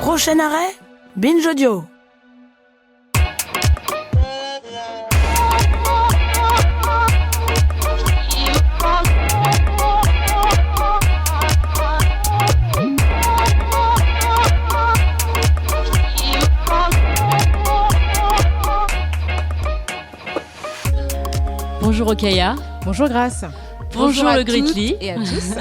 Prochain arrêt, Binge Audio. Bonjour Okaya. Bonjour Grace. Bonjour le Gritli. Et à tous.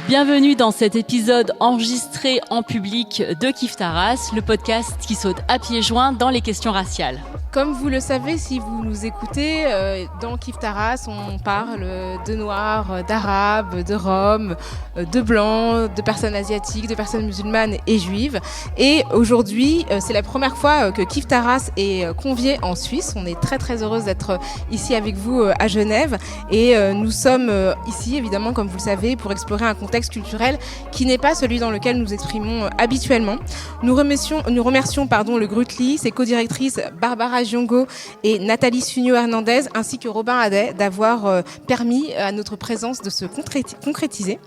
Bienvenue dans cet épisode enregistré en public de Kif Taras, le podcast qui saute à pieds joints dans les questions raciales. Comme vous le savez, si vous nous écoutez, dans Kif Taras, on parle de noirs, d'arabes, de roms, de blancs, de personnes asiatiques, de personnes musulmanes et juives. Et aujourd'hui, c'est la première fois que Kif Taras est convié en Suisse. On est très très heureuse d'être ici avec vous à Genève. Et nous sommes ici, évidemment, comme vous le savez, pour explorer un contexte culturel qui n'est pas celui dans lequel nous exprimons habituellement. Nous remercions le Grutli, ses co-directrices Barbara Giongo et Nathalie Sugno-Hernandez, ainsi que Robin Hadet, d'avoir permis à notre présence de se concrétiser.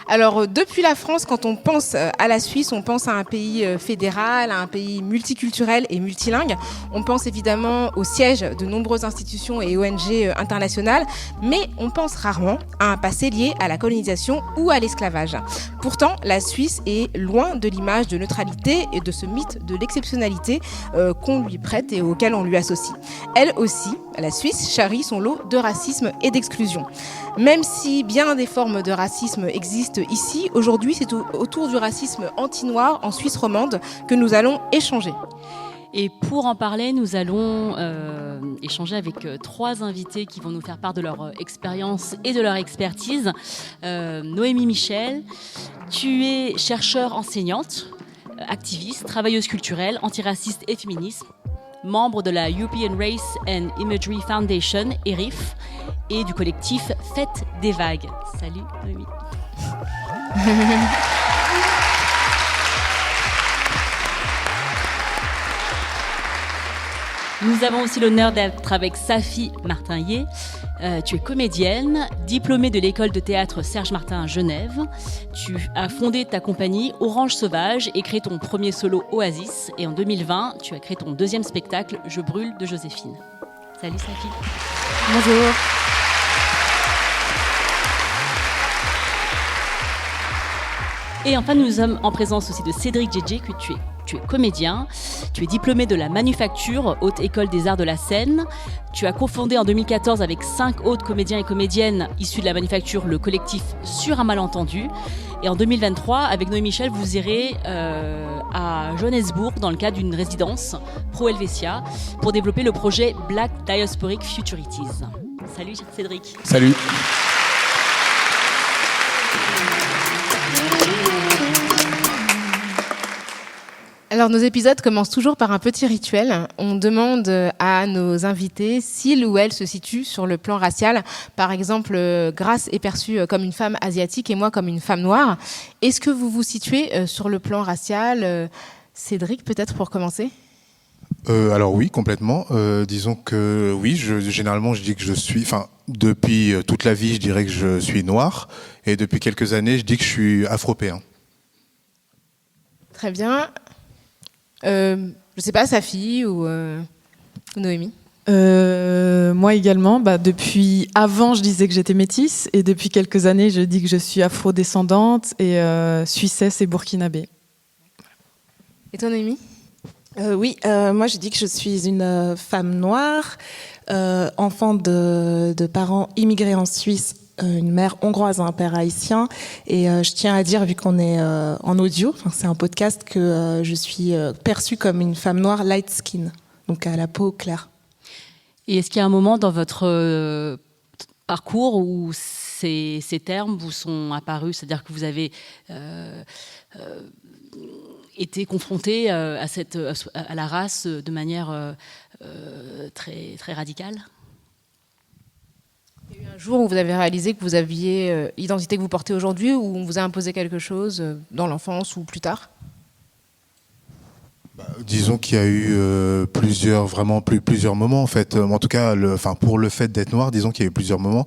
Alors, depuis la France, quand on pense à la Suisse, on pense à un pays fédéral, à un pays multiculturel et multilingue. On pense évidemment au siège de nombreuses institutions et ONG internationales, mais on pense rarement à un passé lié à la colonisation ou à l'esclavage. Pourtant, la Suisse est loin de l'image de neutralité et de ce mythe de l'exceptionnalité qu'on lui prête et auquel on lui associe. Elle aussi, la Suisse, charrie son lot de racisme et d'exclusion. Même si bien des formes de racisme existent ici, aujourd'hui, c'est autour du racisme anti-noir en Suisse romande que nous allons échanger. Et pour en parler, nous allons échanger avec trois invités qui vont nous faire part de leur expérience et de leur expertise. Noémie Michel, tu es chercheure enseignante, activiste, travailleuse culturelle, antiraciste et féministe, membre de la European Race and Imagery Foundation, ERIF, et du collectif Fête des Vagues. Salut Noémie. Nous avons aussi l'honneur d'être avec Safi Martinlier. Tu es comédienne, diplômée de l'école de théâtre Serge Martin à Genève. Tu as fondé ta compagnie Orange Sauvage et créé ton premier solo Oasis. Et en 2020, tu as créé ton deuxième spectacle Je brûle de Joséphine. Salut Safi. Bonjour. Et enfin, nous sommes en présence aussi de Cédric Djedje, que tu es comédien, tu es diplômé de la Manufacture, Haute École des Arts de la Seine. Tu as cofondé en 2014 avec 5 autres comédiens et comédiennes issus de la Manufacture le collectif Sur un malentendu. Et en 2023, avec Noémie Michel, vous irez à Johannesburg dans le cadre d'une résidence Pro Helvetia pour développer le projet Black Diasporic Futurities. Salut Cédric. Salut. Alors, nos épisodes commencent toujours par un petit rituel. On demande à nos invités s'ils ou elles se situent sur le plan racial. Par exemple, Grace est perçue comme une femme asiatique et moi comme une femme noire. Est-ce que vous vous situez sur le plan racial ? Cédric, peut-être pour commencer ? Alors oui, complètement. Disons que oui, généralement je dis que je suis... Enfin, depuis toute la vie, je dirais que je suis noir. Et depuis quelques années, je dis que je suis afropéen. Très bien. Je ne sais pas, Safi ou Noémie. Moi également, depuis avant je disais que j'étais métisse et depuis quelques années je dis que je suis afro-descendante et suissesse et burkinabé. Et toi Noémie ? Oui, moi je dis que je suis une femme noire, enfant de parents immigrés en Suisse, une mère hongroise et un père haïtien. Et je tiens à dire, vu qu'on est en audio, c'est un podcast, que je suis perçue comme une femme noire light skin, donc à la peau claire. Et est-ce qu'il y a un moment dans votre parcours où ces termes vous sont apparus, c'est-à-dire que vous avez été confronté à la race de manière très, très radicale ? Il y a eu un jour où vous avez réalisé que vous aviez l'identité que vous portez aujourd'hui, ou on vous a imposé quelque chose dans l'enfance ou plus tard ? Disons qu'il y a eu plusieurs moments en fait. En tout cas, pour le fait d'être noir, disons qu'il y a eu plusieurs moments.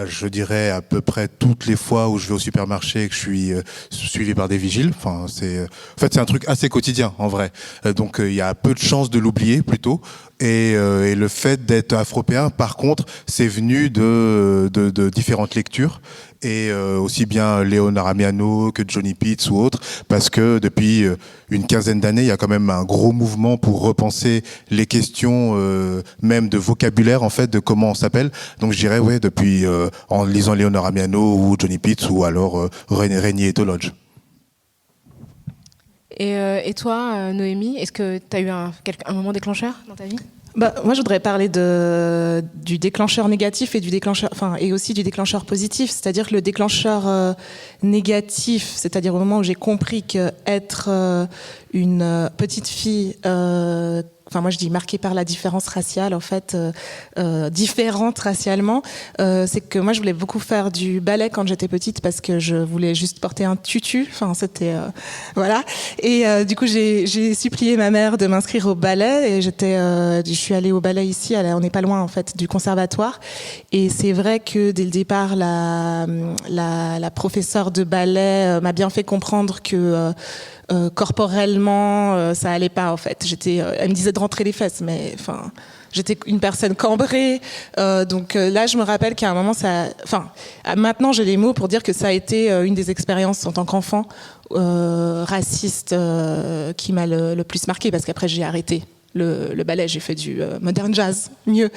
Je dirais à peu près toutes les fois où je vais au supermarché et que je suis suivi par des vigiles. C'est un truc assez quotidien en vrai. Donc il y a peu de chances de l'oublier plutôt. Et le fait d'être afropéen, par contre, c'est venu de différentes lectures. Et aussi bien Léon Aramiano que Johnny Pitts ou autres, parce que depuis une quinzaine d'années, il y a quand même un gros mouvement pour repenser les questions même de vocabulaire, en fait, de comment on s'appelle. Donc je dirais, depuis en lisant Léon Aramiano ou Johnny Pitts ou alors Régnier et Tolodge. Et toi, Noémie, est-ce que tu as eu un moment déclencheur dans ta vie ? Moi, je voudrais parler du déclencheur négatif et aussi du déclencheur positif. C'est-à-dire que le déclencheur négatif, c'est-à-dire au moment où j'ai compris que être une petite fille, moi je dis marquée par la différence raciale, en fait, différente racialement, c'est que moi je voulais beaucoup faire du ballet quand j'étais petite parce que je voulais juste porter un tutu. C'était voilà. Et du coup j'ai supplié ma mère de m'inscrire au ballet et je suis allée au ballet ici. On n'est pas loin en fait du conservatoire. Et c'est vrai que dès le départ la professeure de ballet m'a bien fait comprendre que corporellement ça allait pas en fait. Elle me disait de rentrer les fesses, mais j'étais une personne cambrée, donc là je me rappelle qu'à un moment maintenant j'ai les mots pour dire que ça a été une des expériences en tant qu'enfant raciste qui m'a le plus marqué, parce qu'après j'ai arrêté le ballet, j'ai fait du modern jazz, mieux.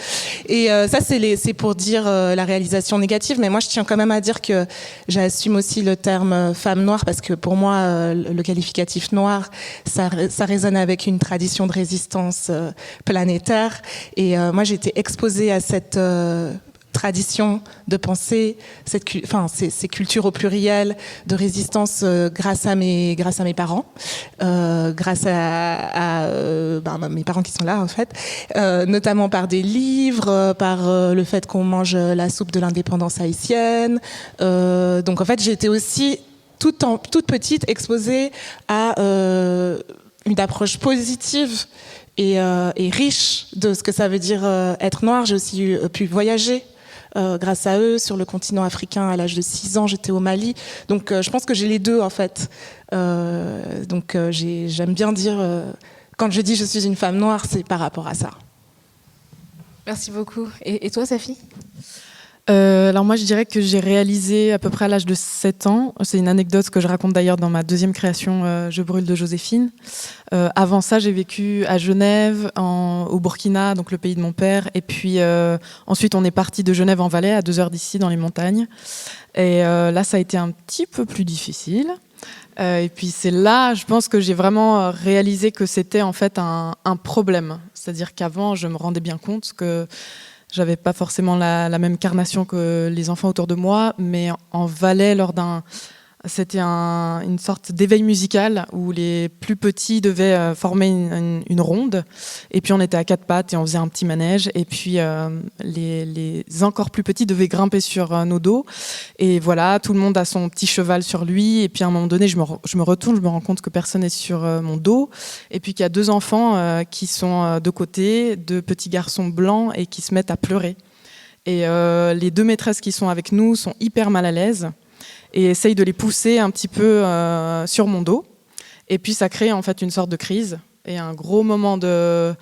Et ça, c'est pour dire la réalisation négative, mais moi, je tiens quand même à dire que j'assume aussi le terme femme noire, parce que pour moi, le qualificatif noir, ça résonne avec une tradition de résistance planétaire. Et moi, j'ai été exposée à cette tradition de pensée, ces cultures au pluriel de résistance grâce à mes parents, grâce à mes parents qui sont là en fait, notamment par des livres, par le fait qu'on mange la soupe de l'indépendance haïtienne. Donc en fait j'ai été aussi toute petite exposée à une approche positive et riche de ce que ça veut dire être noir. J'ai aussi pu voyager grâce à eux sur le continent africain. À l'âge de 6 ans, j'étais au Mali. Donc je pense que j'ai les deux en fait. J'aime bien dire, quand je dis je suis une femme noire, c'est par rapport à ça. Merci beaucoup. Et toi, Safi ? Alors moi, je dirais que j'ai réalisé à peu près à l'âge de 7 ans. C'est une anecdote que je raconte d'ailleurs dans ma deuxième création, Je brûle de Joséphine. Avant ça, j'ai vécu à Genève, au Burkina, donc le pays de mon père. Et puis ensuite, on est parti de Genève en Valais, à 2 heures d'ici, dans les montagnes. Et là, ça a été un petit peu plus difficile. Et puis c'est là, je pense que j'ai vraiment réalisé que c'était en fait un problème. C'est-à-dire qu'avant, je me rendais bien compte que j'avais pas forcément la même carnation que les enfants autour de moi, mais en Valais, c'était une sorte d'éveil musical où les plus petits devaient former une ronde, et puis on était à 4 pattes et on faisait un petit manège, et puis les encore plus petits devaient grimper sur nos dos, et voilà, tout le monde a son petit cheval sur lui, et puis à un moment donné je me retourne, je me rends compte que personne n'est sur mon dos, et puis qu'il y a 2 enfants qui sont de côté, 2 petits garçons blancs, et qui se mettent à pleurer. Et les 2 maîtresses qui sont avec nous sont hyper mal à l'aise et essaye de les pousser un petit peu sur mon dos. Et puis ça crée en fait une sorte de crise et un gros moment de...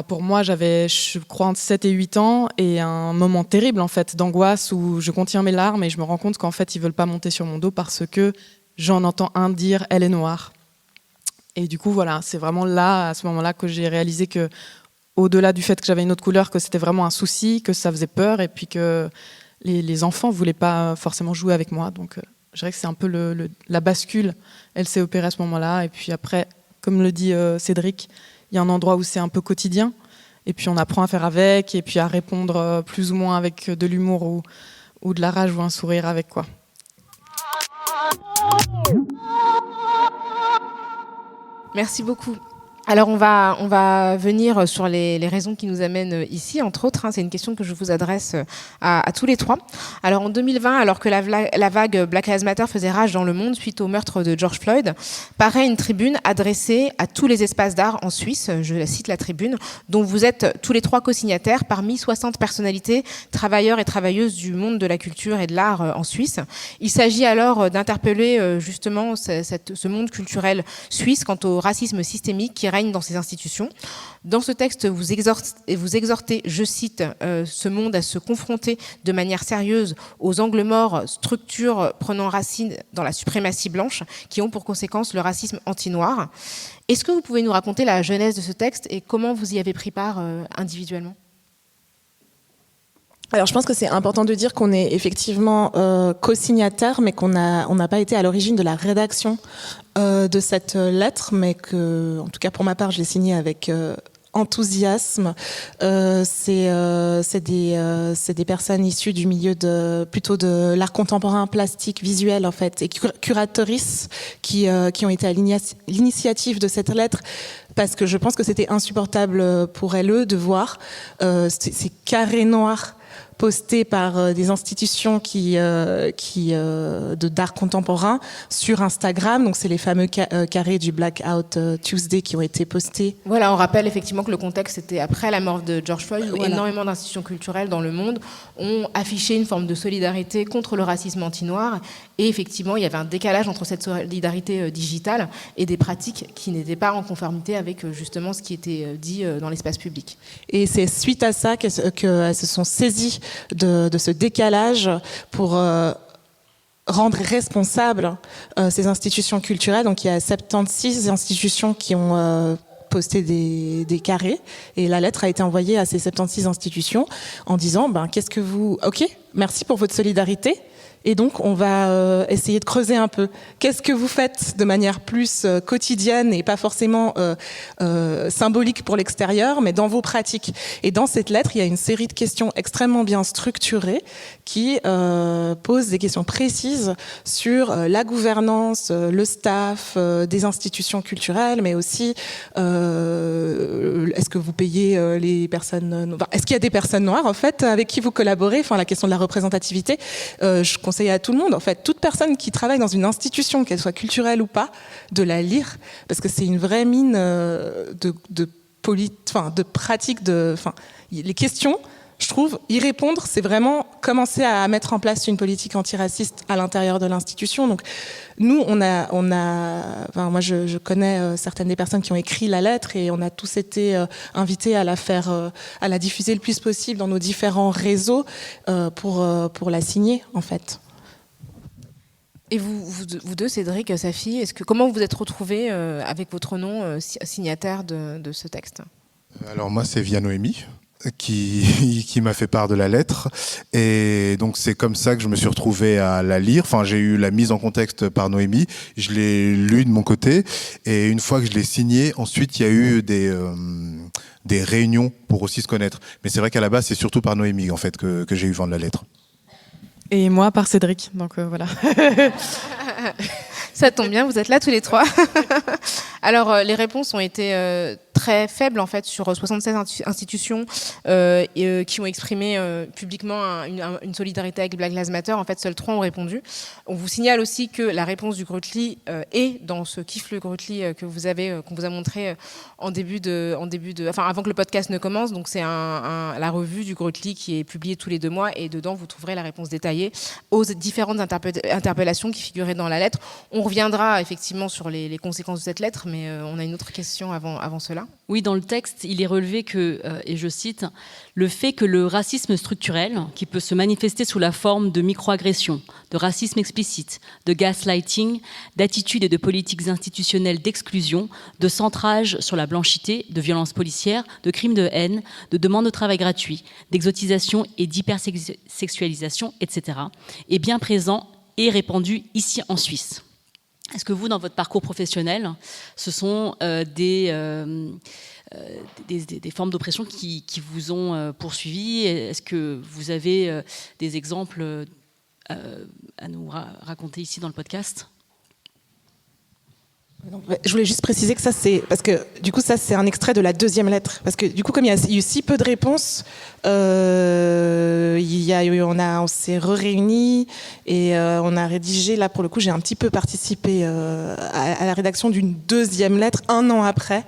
pour moi, j'avais, je crois, entre 7 et 8 ans, et un moment terrible en fait d'angoisse où je contiens mes larmes et je me rends compte qu'en fait ils veulent pas monter sur mon dos parce que j'en entends un dire « elle est noire ». Et du coup voilà, c'est vraiment là, à ce moment-là, que j'ai réalisé que, au-delà du fait que j'avais une autre couleur, que c'était vraiment un souci, que ça faisait peur, et puis que les enfants ne voulaient pas forcément jouer avec moi. Donc je dirais que c'est un peu la bascule. Elle s'est opérée à ce moment-là. Et puis après, comme le dit Cédric, il y a un endroit où c'est un peu quotidien. Et puis on apprend à faire avec, et puis à répondre plus ou moins avec de l'humour ou de la rage ou un sourire avec quoi. Merci beaucoup. Alors on va venir sur les raisons qui nous amènent ici, entre autres. C'est une question que je vous adresse à tous les trois. Alors en 2020, alors que la vague Black Lives Matter faisait rage dans le monde suite au meurtre de George Floyd, paraît une tribune adressée à tous les espaces d'art en Suisse, je la cite la tribune, dont vous êtes tous les trois co-signataires parmi 60 personnalités, travailleurs et travailleuses du monde de la culture et de l'art en Suisse. Il s'agit alors d'interpeller justement ce monde culturel suisse quant au racisme systémique qui règne dans ces institutions. Dans ce texte, vous exhortez, je cite, ce monde à se confronter de manière sérieuse aux angles morts, structures prenant racine dans la suprématie blanche, qui ont pour conséquence le racisme anti-noir. Est-ce que vous pouvez nous raconter la genèse de ce texte et comment vous y avez pris part individuellement ? Alors, je pense que c'est important de dire qu'on est effectivement co-signataire, mais qu'on n'a pas été à l'origine de la rédaction de cette lettre, mais que, en tout cas pour ma part, je l'ai signée avec enthousiasme. C'est des personnes issues du milieu plutôt de l'art contemporain, plastique, visuel en fait, et curatrices qui ont été à l'initiative de cette lettre. Parce que je pense que c'était insupportable pour elles de voir ces carrés noirs postés par des institutions d'art contemporain sur Instagram. Donc, c'est les fameux carrés du Blackout Tuesday qui ont été postés. Voilà, on rappelle effectivement que le contexte était après la mort de George Floyd, où voilà. Énormément d'institutions culturelles dans le monde ont affiché une forme de solidarité contre le racisme anti-noir. Et effectivement, il y avait un décalage entre cette solidarité digitale et des pratiques qui n'étaient pas en conformité avec justement ce qui était dit dans l'espace public. Et c'est suite à ça qu'elles se sont saisies de ce décalage pour rendre responsables ces institutions culturelles. Donc il y a 76 institutions qui ont posté des carrés, et la lettre a été envoyée à ces 76 institutions en disant qu'est-ce que vous... Ok, merci pour votre solidarité. Et donc, on va essayer de creuser un peu. Qu'est-ce que vous faites de manière plus quotidienne et pas forcément symbolique pour l'extérieur, mais dans vos pratiques? Et dans cette lettre, il y a une série de questions extrêmement bien structurées qui posent des questions précises sur la gouvernance, le staff des institutions culturelles, mais aussi est-ce que vous payez les personnes... Est-ce qu'il y a des personnes noires, en fait, avec qui vous collaborez? Enfin, la question de la représentativité, je conseille à tout le monde, en fait, toute personne qui travaille dans une institution, qu'elle soit culturelle ou pas, de la lire, parce que c'est une vraie mine de pratique, les questions, je trouve, y répondre, c'est vraiment commencer à mettre en place une politique antiraciste à l'intérieur de l'institution. Donc, nous, moi, je connais certaines des personnes qui ont écrit la lettre, et on a tous été invités à à la diffuser le plus possible dans nos différents réseaux pour la signer, en fait. Et vous deux, Cédric, Safi, comment vous vous êtes retrouvés avec votre nom signataire de ce texte? Alors moi, c'est via Noémie qui m'a fait part de la lettre, et donc c'est comme ça que je me suis retrouvé à la lire. Enfin, j'ai eu la mise en contexte par Noémie, je l'ai lu de mon côté, et une fois que je l'ai signé, ensuite il y a eu des réunions pour aussi se connaître. Mais c'est vrai qu'à la base, c'est surtout par Noémie en fait que j'ai eu vent de la lettre. Et moi par Cédric, donc voilà. Ça tombe bien, vous êtes là tous les trois. Alors, les réponses ont été très faibles, en fait, sur 76 institutions qui ont exprimé publiquement une solidarité avec Black Lives Matter. En fait, seuls 3 ont répondu. On vous signale aussi que la réponse du Grutli est dans ce Kiffe le Grutli qu'on vous a montré avant que le podcast ne commence. Donc, c'est la revue du Grutli qui est publiée tous les 2 mois, et dedans, vous trouverez la réponse détaillée aux différentes interpellations qui figuraient dans la lettre. On reviendra effectivement sur les conséquences de cette lettre, mais on a une autre question avant cela. Oui, dans le texte, il est relevé que, et je cite, « le fait que le racisme structurel, qui peut se manifester sous la forme de microagressions, de racisme explicite, de gaslighting, d'attitudes et de politiques institutionnelles d'exclusion, de centrage sur la blanchité, de violences policières, de crimes de haine, de demandes de travail gratuit, d'exotisation et d'hypersexualisation, etc., est bien présent et répandu ici en Suisse ». Est-ce que vous, dans votre parcours professionnel, ce sont des formes d'oppression qui vous ont poursuivi? Est-ce que vous avez des exemples à nous raconter ici dans le podcast? Je voulais juste préciser que ça, c'est parce que du coup, ça, c'est un extrait de la deuxième lettre. Parce que du coup, comme il y a eu si peu de réponses, on s'est réunis et on a rédigé. Là, pour le coup, j'ai un petit peu participé à la rédaction d'une deuxième lettre 1 an après.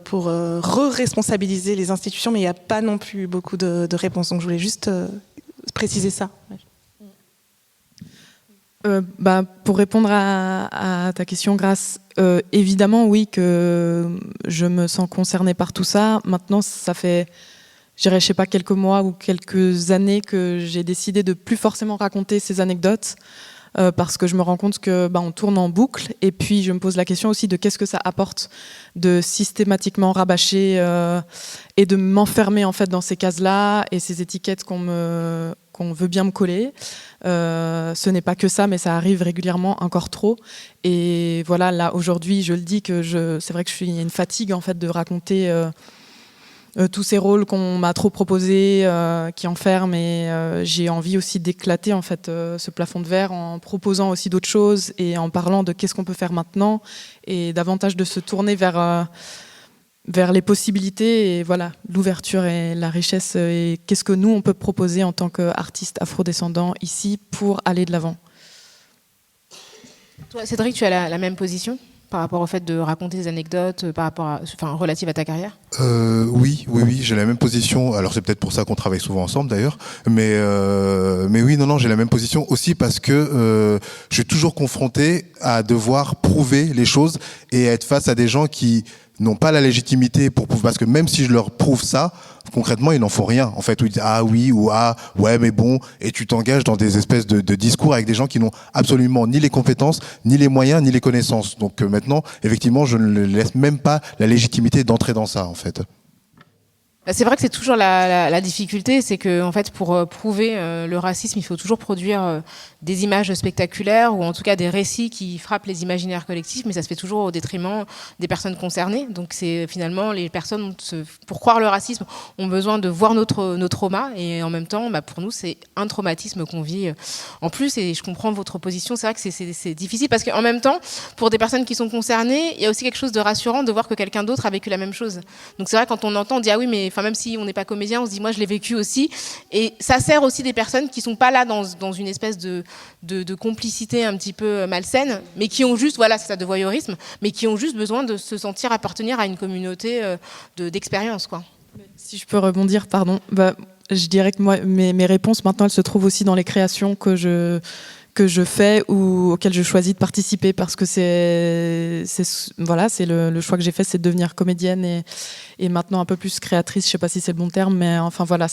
Pour re-responsabiliser les institutions, mais il n'y a pas non plus beaucoup de réponses. Donc je voulais juste préciser ça. Pour répondre à ta question, Grace, évidemment oui que je me sens concernée par tout ça. Maintenant, ça fait, je sais pas, quelques mois ou quelques années que j'ai décidé de plus forcément raconter ces anecdotes. Parce que je me rends compte que on tourne en boucle, et puis je me pose la question aussi de qu'est-ce que ça apporte de systématiquement rabâcher et de m'enfermer en fait dans ces cases-là et ces étiquettes qu'on veut bien me coller. Ce n'est pas que ça, mais ça arrive régulièrement, encore trop. Et voilà, là aujourd'hui, je le dis que c'est vrai que il y a une fatigue en fait de raconter tous ces rôles qu'on m'a trop proposés, qui enferment, et j'ai envie aussi d'éclater en fait ce plafond de verre en proposant aussi d'autres choses et en parlant de qu'est-ce qu'on peut faire maintenant et davantage de se tourner vers les possibilités et voilà, l'ouverture et la richesse et qu'est-ce que nous on peut proposer en tant qu'artistes afrodescendants ici pour aller de l'avant. Toi, Cédric, tu as la même position par rapport au fait de raconter des anecdotes relatives à ta carrière? Oui, j'ai la même position. Alors c'est peut-être pour ça qu'on travaille souvent ensemble d'ailleurs. Mais oui, non, j'ai la même position aussi parce que je suis toujours confronté à devoir prouver les choses et à être face à des gens qui n'ont pas la légitimité pour prouver, parce que même si je leur prouve ça, concrètement, ils n'en font rien. En fait, où ils disent ah oui ou ah ouais, mais bon, et tu t'engages dans des espèces de discours avec des gens qui n'ont absolument ni les compétences, ni les moyens, ni les connaissances. Donc maintenant, effectivement, je ne laisse même pas la légitimité d'entrer dans ça, en fait. C'est vrai que c'est toujours la difficulté, c'est que en fait, pour prouver le racisme, il faut toujours produire des images spectaculaires ou en tout cas des récits qui frappent les imaginaires collectifs, mais ça se fait toujours au détriment des personnes concernées. Donc c'est finalement les personnes, pour croire le racisme, ont besoin de voir nos traumas, et en même temps, pour nous, c'est un traumatisme qu'on vit en plus. Et je comprends votre position. C'est vrai que c'est difficile parce qu'en même temps, pour des personnes qui sont concernées, il y a aussi quelque chose de rassurant de voir que quelqu'un d'autre a vécu la même chose. Donc c'est vrai, quand on entend, on dit ah oui, mais même si on n'est pas comédien, on se dit moi je l'ai vécu aussi, et ça sert aussi des personnes qui sont pas là dans une espèce de complicité un petit peu malsaine, mais qui ont juste, voilà, c'est ça, de voyeurisme, mais qui ont juste besoin de se sentir appartenir à une communauté d'expérience, quoi. Si je peux rebondir, pardon, je dirais que moi, mes réponses maintenant, elles se trouvent aussi dans les créations que je fais ou auxquelles je choisis de participer, parce que c'est le choix que j'ai fait, c'est de devenir comédienne et maintenant un peu plus créatrice. Je sais pas si c'est le bon terme, mais enfin voilà,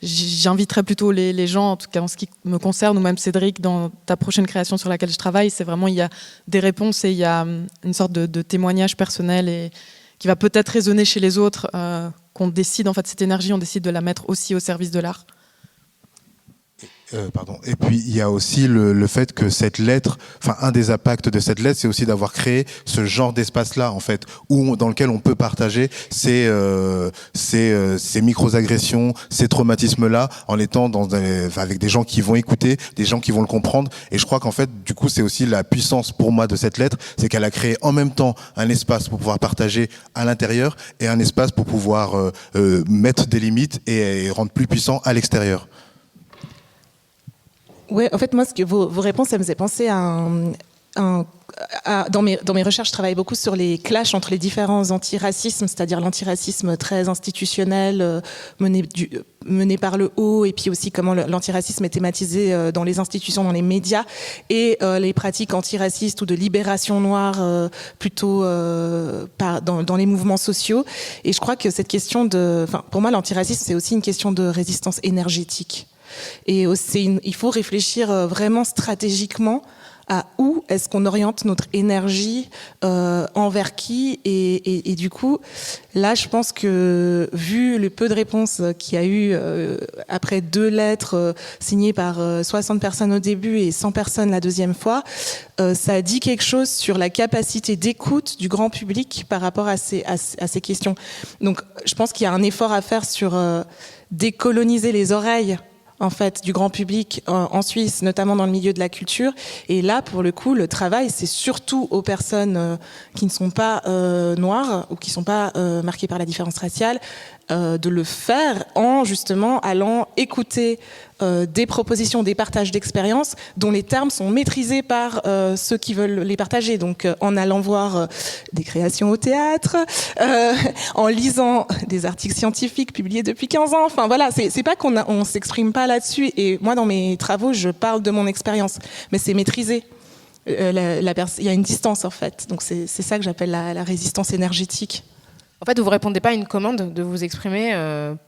j'inviterais plutôt les gens, en tout cas en ce qui me concerne, ou même Cédric, dans ta prochaine création sur laquelle je travaille, c'est vraiment, il y a des réponses et il y a une sorte de témoignage personnel et qui va peut-être résonner chez les autres, qu'on décide, en fait, cette énergie, on décide de la mettre aussi au service de l'art. Et puis il y a aussi le fait que cette lettre, enfin un des impacts de cette lettre, c'est aussi d'avoir créé ce genre d'espace-là, en fait, dans lequel on peut partager ces micro-agressions, ces traumatismes-là, en étant avec des gens qui vont écouter, des gens qui vont le comprendre. Et je crois qu'en fait, du coup, c'est aussi la puissance pour moi de cette lettre, c'est qu'elle a créé en même temps un espace pour pouvoir partager à l'intérieur et un espace pour pouvoir mettre des limites et rendre plus puissant à l'extérieur. Ouais, en fait, moi, vos réponses, ça me faisait penser dans mes recherches, je travaille beaucoup sur les clashs entre les différents antiracismes, c'est-à-dire l'antiracisme très institutionnel, mené par le haut, et puis aussi comment l'antiracisme est thématisé dans les institutions, dans les médias, et les pratiques antiracistes ou de libération noire plutôt dans les mouvements sociaux. Et je crois que cette question pour moi, l'antiracisme, c'est aussi une question de résistance énergétique. Et il faut réfléchir vraiment stratégiquement à où est-ce qu'on oriente notre énergie, envers qui, et du coup, là, je pense que vu le peu de réponses qu'il y a eu après 2 lettres signées par 60 personnes au début et 100 personnes la deuxième fois, ça dit quelque chose sur la capacité d'écoute du grand public par rapport à ces questions. Donc, je pense qu'il y a un effort à faire sur décoloniser les oreilles en fait, du grand public en Suisse, notamment dans le milieu de la culture. Et là, pour le coup, le travail, c'est surtout aux personnes qui ne sont pas noires ou qui ne sont pas marquées par la différence raciale, de le faire en justement allant écouter des propositions, des partages d'expériences dont les termes sont maîtrisés par ceux qui veulent les partager. Donc en allant voir des créations au théâtre, en lisant des articles scientifiques publiés depuis 15 ans. Enfin voilà, c'est pas on s'exprime pas là-dessus. Et moi dans mes travaux, je parle de mon expérience, mais c'est maîtrisé. Il y a une distance en fait. Donc c'est ça que j'appelle la résistance énergétique. En fait, vous ne répondez pas à une commande de vous exprimer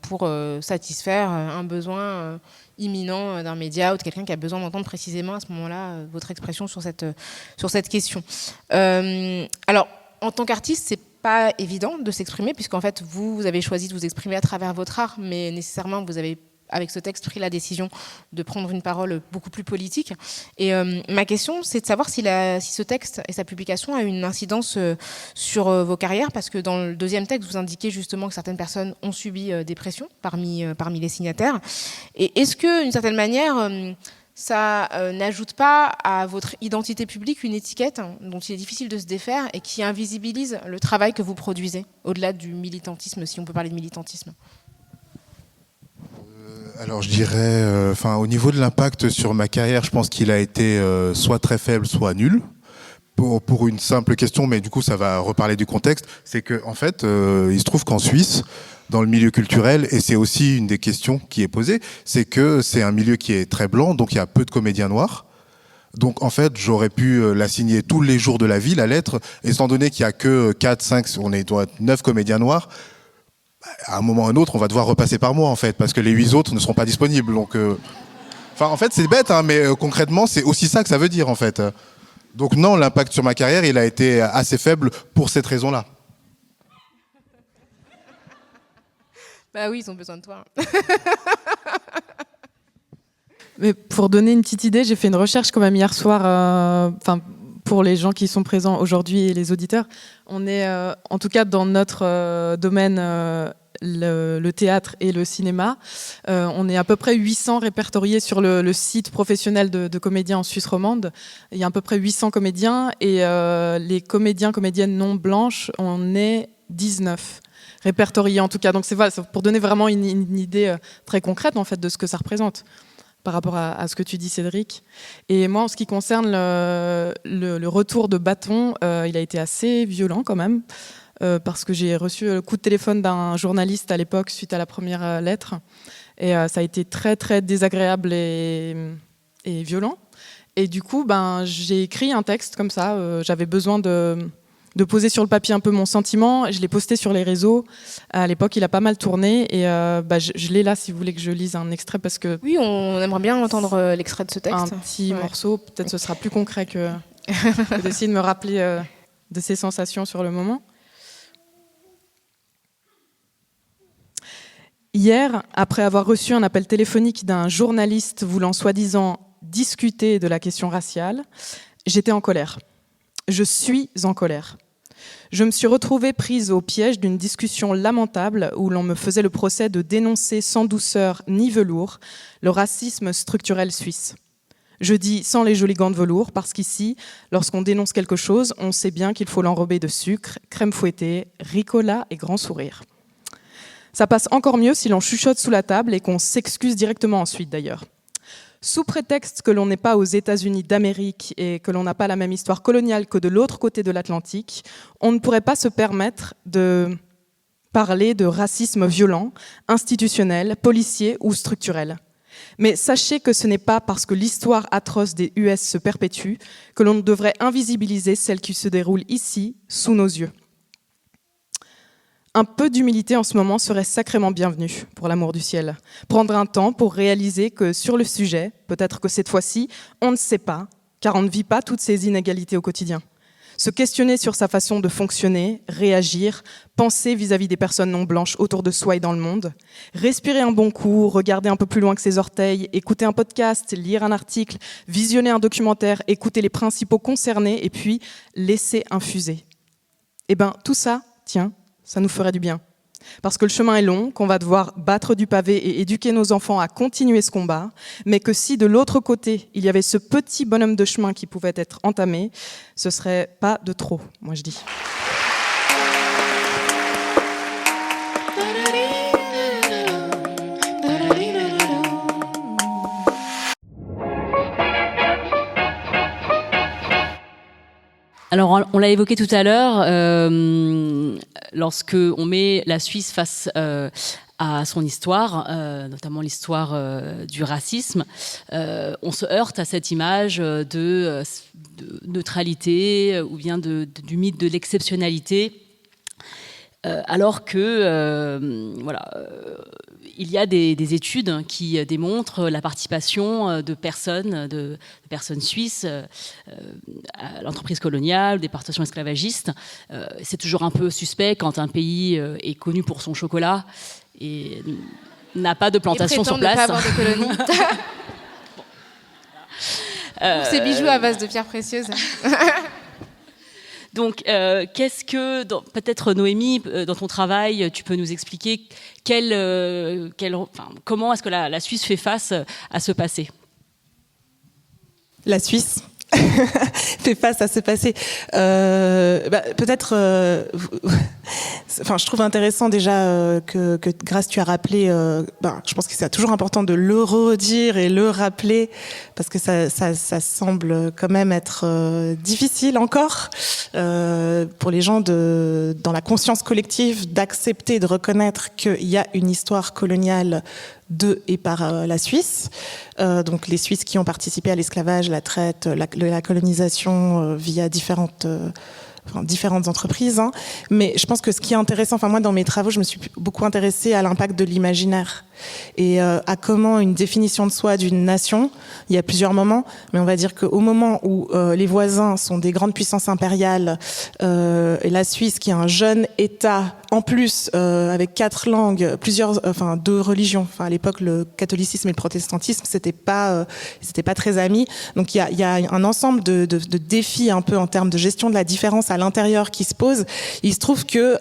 pour satisfaire un besoin imminent d'un média ou de quelqu'un qui a besoin d'entendre précisément à ce moment-là votre expression sur cette question. Alors, en tant qu'artiste, c'est pas évident de s'exprimer puisqu'en fait, vous avez choisi de vous exprimer à travers votre art, mais nécessairement, vous avez avec ce texte, pris la décision de prendre une parole beaucoup plus politique. Et ma question, c'est de savoir si ce texte et sa publication a une incidence sur vos carrières, parce que dans le deuxième texte, vous indiquez justement que certaines personnes ont subi des pressions parmi les signataires. Et est-ce que, d'une certaine manière, ça n'ajoute pas à votre identité publique une étiquette dont il est difficile de se défaire et qui invisibilise le travail que vous produisez, au-delà du militantisme, si on peut parler de militantisme ? Alors je dirais, au niveau de l'impact sur ma carrière, je pense qu'il a été soit très faible, soit nul. Pour une simple question, mais du coup ça va reparler du contexte, c'est que en fait, il se trouve qu'en Suisse, dans le milieu culturel, et c'est aussi une des questions qui est posée, c'est que c'est un milieu qui est très blanc, donc il y a peu de comédiens noirs. Donc en fait, j'aurais pu la signer tous les jours de la vie, la lettre, étant donné qu'il y a que 4, 5, doit être 9 comédiens noirs. À un moment ou à un autre, on va devoir repasser par moi, en fait, parce que les 8 autres ne seront pas disponibles. Donc, en fait, c'est bête, hein, mais concrètement, c'est aussi ça que ça veut dire, en fait. Donc non, l'impact sur ma carrière, il a été assez faible pour cette raison-là. Bah oui, ils ont besoin de toi. Mais pour donner une petite idée, j'ai fait une recherche quand même hier soir, pour les gens qui sont présents aujourd'hui et les auditeurs. On est, en tout cas dans notre domaine, le théâtre et le cinéma, on est à peu près 800 répertoriés sur le site professionnel de comédiens en Suisse romande. Il y a à peu près 800 comédiens et les comédiennes non blanches, on est 19 répertoriés en tout cas. Donc c'est pour donner vraiment une idée très concrète en fait de ce que ça représente par rapport à ce que tu dis, Cédric. Et moi, en ce qui concerne le retour de bâton, il a été assez violent quand même, parce que j'ai reçu le coup de téléphone d'un journaliste à l'époque suite à la première lettre. Et ça a été très, très désagréable et violent. Et du coup, j'ai écrit un texte comme ça. J'avais besoin de poser sur le papier un peu mon sentiment. Je l'ai posté sur les réseaux. À l'époque, il a pas mal tourné. Et je l'ai là, si vous voulez que je lise un extrait. Parce que oui, on aimerait bien entendre l'extrait de ce texte. Un petit morceau, peut-être ce sera plus concret que d'essayer de me rappeler de ces sensations sur le moment. Hier, après avoir reçu un appel téléphonique d'un journaliste voulant soi-disant discuter de la question raciale, j'étais en colère. Je suis en colère. Je me suis retrouvée prise au piège d'une discussion lamentable où l'on me faisait le procès de dénoncer sans douceur ni velours le racisme structurel suisse. Je dis sans les jolis gants de velours parce qu'ici, lorsqu'on dénonce quelque chose, on sait bien qu'il faut l'enrober de sucre, crème fouettée, ricola et grand sourire. Ça passe encore mieux si l'on chuchote sous la table et qu'on s'excuse directement ensuite d'ailleurs. Sous prétexte que l'on n'est pas aux États-Unis d'Amérique et que l'on n'a pas la même histoire coloniale que de l'autre côté de l'Atlantique, on ne pourrait pas se permettre de parler de racisme violent, institutionnel, policier ou structurel. Mais sachez que ce n'est pas parce que l'histoire atroce des US se perpétue que l'on devrait invisibiliser celle qui se déroule ici, sous nos yeux. Un peu d'humilité en ce moment serait sacrément bienvenu, pour l'amour du ciel. Prendre un temps pour réaliser que sur le sujet, peut-être que cette fois-ci, on ne sait pas, car on ne vit pas toutes ces inégalités au quotidien. Se questionner sur sa façon de fonctionner, réagir, penser vis-à-vis des personnes non blanches autour de soi et dans le monde, respirer un bon coup, regarder un peu plus loin que ses orteils, écouter un podcast, lire un article, visionner un documentaire, écouter les principaux concernés et puis laisser infuser. Eh bien, tout ça, tiens, ça nous ferait du bien. Parce que le chemin est long, qu'on va devoir battre du pavé et éduquer nos enfants à continuer ce combat, mais que si de l'autre côté, il y avait ce petit bonhomme de chemin qui pouvait être entamé, ce serait pas de trop, moi je dis. Alors, on l'a évoqué tout à l'heure, lorsque on met la Suisse face à son histoire, notamment l'histoire du racisme, on se heurte à cette image de neutralité ou bien du mythe de l'exceptionnalité. Alors que, il y a des études qui démontrent la participation de personnes suisses à l'entreprise coloniale, des participation esclavagistes. C'est toujours un peu suspect quand un pays est connu pour son chocolat et n'a pas de plantation sur place. Ne pas avoir de colonie. Ces bijoux à base de pierres précieuses. Donc, qu'est-ce que, peut-être Noémie, dans ton travail, tu peux nous expliquer comment est-ce que la Suisse fait face à ce passé ? La Suisse fait face à ce passé. Peut-être. Je trouve intéressant déjà que Grace, tu as rappelé. Je pense que c'est toujours important de le redire et le rappeler parce que ça semble quand même être difficile encore pour les gens dans la conscience collective d'accepter, de reconnaître qu'il y a une histoire coloniale de et par la Suisse. Donc les Suisses qui ont participé à l'esclavage, la traite, la colonisation via différentes entreprises. Mais je pense que ce qui est intéressant, moi dans mes travaux, je me suis beaucoup intéressée à l'impact de l'imaginaire et à comment une définition de soi d'une nation, il y a plusieurs moments, mais on va dire qu'au moment où les voisins sont des grandes puissances impériales, et la Suisse qui est un jeune État, en plus avec 4 langues, deux religions. À l'époque, le catholicisme et le protestantisme, c'était pas très amis. Donc il y a un ensemble de défis un peu en termes de gestion de la différence à l'intérieur qui se posent. Il se trouve que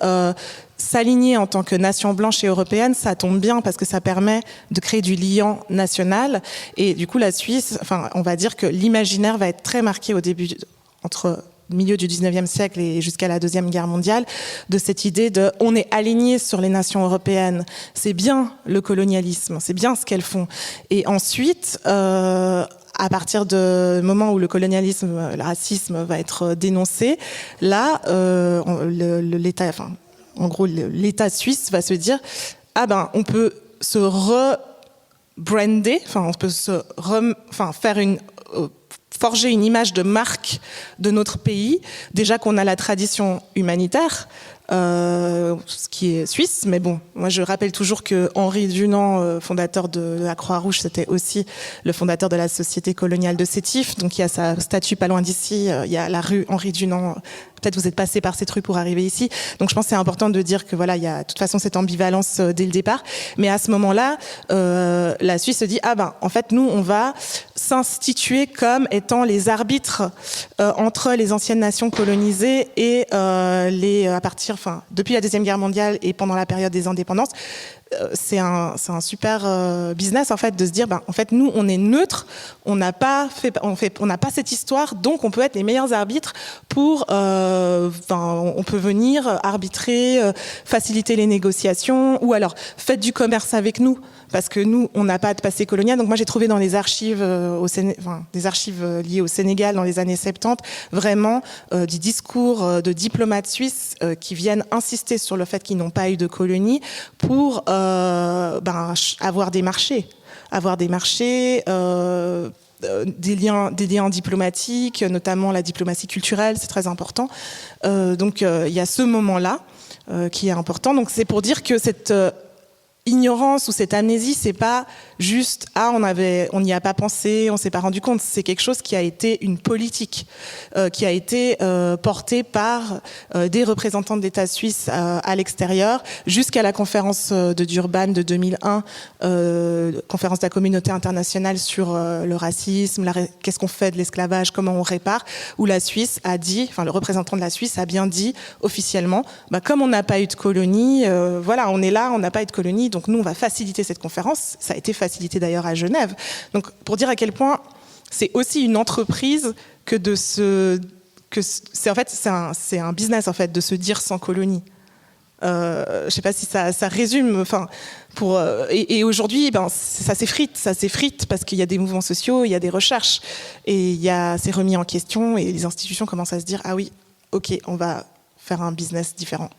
s'aligner en tant que nation blanche et européenne, ça tombe bien parce que ça permet de créer du lien national. Et du coup, la Suisse, on va dire que l'imaginaire va être très marqué au début, entre le milieu du 19e siècle et jusqu'à la Deuxième Guerre mondiale, de cette idée de on est aligné sur les nations européennes. C'est bien le colonialisme, c'est bien ce qu'elles font. Et ensuite, à partir du moment où le colonialisme, le racisme va être dénoncé, là, l'État, en gros, l'État suisse va se dire on peut se rebrander, on peut forger une image de marque de notre pays. Déjà qu'on a la tradition humanitaire, ce qui est suisse, mais bon, moi je rappelle toujours que Henri Dunant, fondateur de la Croix-Rouge, c'était aussi le fondateur de la Société coloniale de Sétif, donc il y a sa statue pas loin d'ici, il y a la rue Henri Dunant. Peut-être vous êtes passé par cette rue pour arriver ici. Donc je pense que c'est important de dire que il y a de toute façon cette ambivalence dès le départ. Mais à ce moment-là, la Suisse se dit en fait nous on va s'instituer comme étant les arbitres entre les anciennes nations colonisées et depuis la Deuxième Guerre mondiale et pendant la période des indépendances. C'est un super business en fait de se dire en fait nous on est neutre, on n'a pas cette histoire, donc on peut être les meilleurs arbitres pour on peut venir arbitrer, faciliter les négociations, ou alors faites du commerce avec nous parce que nous on n'a pas de passé colonial. Donc moi j'ai trouvé dans les archives des archives liées au Sénégal dans les années 70 vraiment des discours de diplomates suisses qui viennent insister sur le fait qu'ils n'ont pas eu de colonie pour avoir des marchés, des liens diplomatiques, notamment la diplomatie culturelle, c'est très important. Donc il y a ce moment-là qui est important. Donc c'est pour dire que cette ignorance ou cette amnésie, c'est pas juste on n'y a pas pensé, on s'est pas rendu compte. C'est quelque chose qui a été une politique, qui a été portée par des représentants de l'État suisse à l'extérieur, jusqu'à la conférence de Durban de 2001, conférence de la communauté internationale sur le racisme, qu'est-ce qu'on fait de l'esclavage, comment on répare, où la Suisse a dit, enfin le représentant de la Suisse a bien dit officiellement, comme on n'a pas eu de colonie, voilà, on est là, on n'a pas eu de colonie. Donc nous, on va faciliter cette conférence. Ça a été facilité d'ailleurs à Genève. Donc pour dire à quel point c'est aussi une entreprise que c'est un business en fait de se dire sans colonie. Je sais pas si ça résume. Enfin, et aujourd'hui, ça s'effrite parce qu'il y a des mouvements sociaux, il y a des recherches et c'est remis en question et les institutions commencent à se dire ah oui, ok, on va faire un business différent.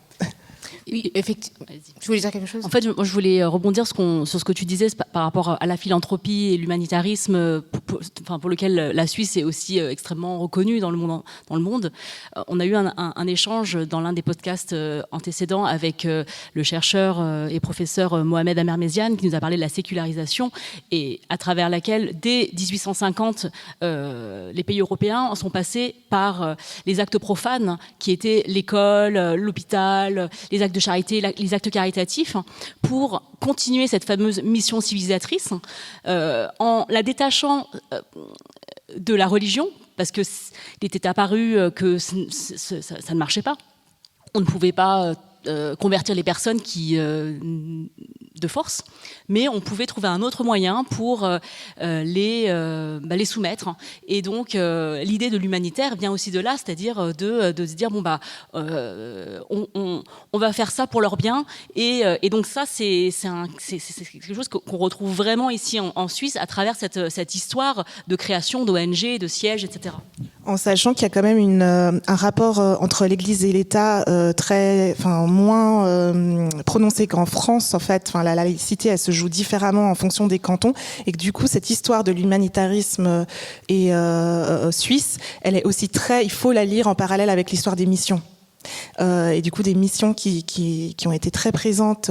Oui, effectivement. Tu voulais dire quelque chose ? En fait, je voulais rebondir sur ce que tu disais par rapport à la philanthropie et l'humanitarisme, pour lequel la Suisse est aussi extrêmement reconnue dans le monde. On a eu un échange dans l'un des podcasts antécédents avec le chercheur et professeur Mohamed Amermeziane qui nous a parlé de la sécularisation et à travers laquelle, dès 1850, les pays européens sont passés par les actes profanes qui étaient l'école, l'hôpital, les actes de charité, les actes caritatifs, pour continuer cette fameuse mission civilisatrice en la détachant de la religion, parce qu'il était apparu que ça ne marchait pas. On ne pouvait pas convertir les personnes de force, mais on pouvait trouver un autre moyen pour les soumettre. Et donc, l'idée de l'humanitaire vient aussi de là, c'est-à-dire de se dire, on va faire ça pour leur bien. Et donc ça, c'est quelque chose qu'on retrouve vraiment ici en Suisse à travers cette histoire de création d'ONG, de sièges, etc. En sachant qu'il y a quand même un rapport entre l'Église et l'État moins prononcé qu'en France, en fait. La laïcité, elle se joue différemment en fonction des cantons, et que du coup, cette histoire de l'humanitarisme suisse, elle est aussi il faut la lire en parallèle avec l'histoire des missions. Et du coup des missions qui ont été très présentes.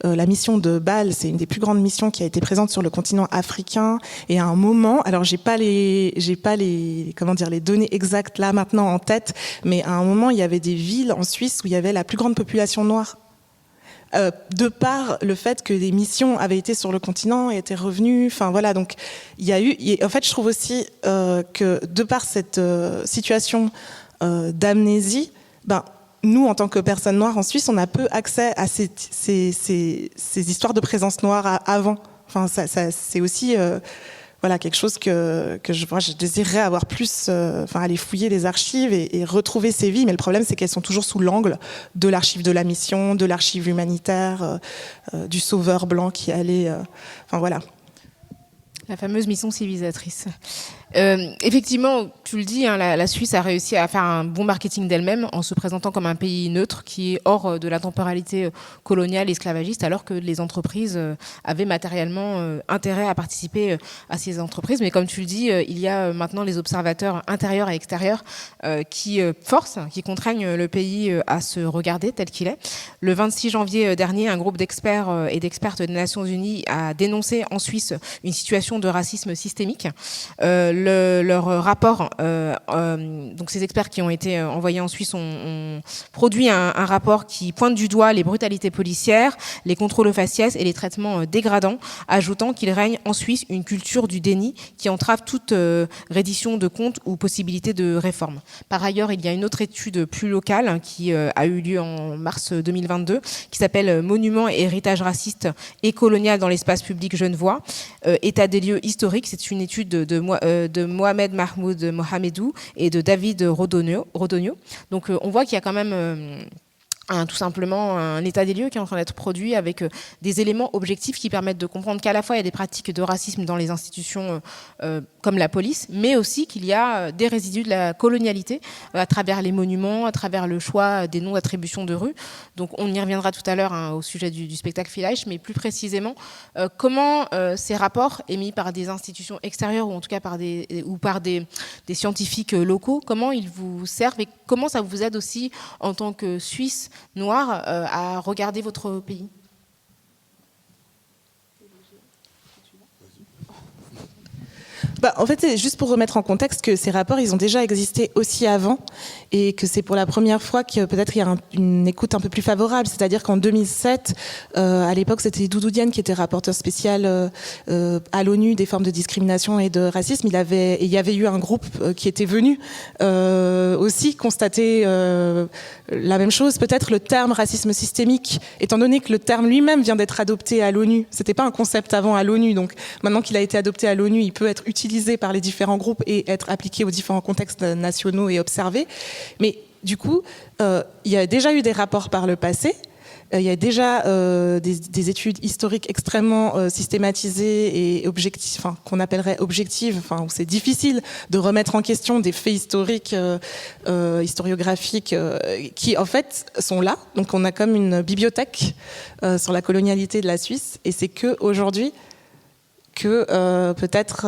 La mission de Bâle, c'est une des plus grandes missions qui a été présente sur le continent africain. Et à un moment, alors j'ai pas les données exactes là maintenant en tête, mais à un moment il y avait des villes en Suisse où il y avait la plus grande population noire. De par le fait que les missions avaient été sur le continent et étaient revenues. Enfin voilà, donc il y a eu. En fait, je trouve aussi que de par cette situation d'amnésie, nous, en tant que personnes noires en Suisse, on a peu accès à ces histoires de présence noire avant. Enfin, ça c'est aussi quelque chose que je désirerais avoir plus, aller fouiller les archives et retrouver ces vies. Mais le problème, c'est qu'elles sont toujours sous l'angle de l'archive de la mission, de l'archive humanitaire, du sauveur blanc qui allait... voilà. La fameuse mission civilisatrice. Effectivement, tu le dis, la Suisse a réussi à faire un bon marketing d'elle-même en se présentant comme un pays neutre qui est hors de la temporalité coloniale esclavagiste, alors que les entreprises avaient matériellement intérêt à participer à ces entreprises. Mais comme tu le dis, il y a maintenant les observateurs intérieurs et extérieurs qui contraignent le pays à se regarder tel qu'il est. Le 26 janvier dernier, un groupe d'experts et d'expertes des Nations Unies a dénoncé en Suisse une situation de racisme systémique. Leur rapport, donc ces experts qui ont été envoyés en Suisse ont produit un rapport qui pointe du doigt les brutalités policières, les contrôles aux faciès et les traitements dégradants, ajoutant qu'il règne en Suisse une culture du déni qui entrave toute reddition de comptes ou possibilité de réforme. Par ailleurs, il y a une autre étude plus locale qui a eu lieu en mars 2022, qui s'appelle « Monuments et héritage raciste et colonial dans l'espace public genevois, état des lieux historiques ». C'est une étude de Mohamed Mahmoud Mohamedou et de David Rodonio. Donc on voit qu'il y a quand même tout simplement un état des lieux qui est en train d'être produit avec des éléments objectifs qui permettent de comprendre qu'à la fois il y a des pratiques de racisme dans les institutions comme la police, mais aussi qu'il y a des résidus de la colonialité à travers les monuments, à travers le choix des noms d'attribution de rues. Donc on y reviendra tout à l'heure au sujet du spectacle Vielleicht, mais plus précisément comment ces rapports émis par des institutions extérieures ou en tout cas par des scientifiques locaux, comment ils vous servent et comment ça vous aide aussi en tant que Suisse noire à regarder votre pays? En fait, c'est juste pour remettre en contexte que ces rapports, ils ont déjà existé aussi avant et que c'est pour la première fois que peut-être il y a une écoute un peu plus favorable. C'est-à-dire qu'en 2007, à l'époque, c'était Doudou Diane qui était rapporteur spécial à l'ONU des formes de discrimination et de racisme. Il y avait eu un groupe qui était venu aussi constater la même chose. Peut-être le terme racisme systémique, étant donné que le terme lui-même vient d'être adopté à l'ONU. C'était pas un concept avant à l'ONU, donc maintenant qu'il a été adopté à l'ONU, il peut être utilisé par les différents groupes et être appliqué aux différents contextes nationaux et observé. Mais du coup, il y a déjà eu des rapports par le passé. Il y a déjà des études historiques extrêmement systématisées et objectives, qu'on appellerait objectives, où c'est difficile de remettre en question des faits historiques, historiographiques, qui en fait sont là. Donc on a comme une bibliothèque sur la colonialité de la Suisse, et c'est que aujourd'hui que peut-être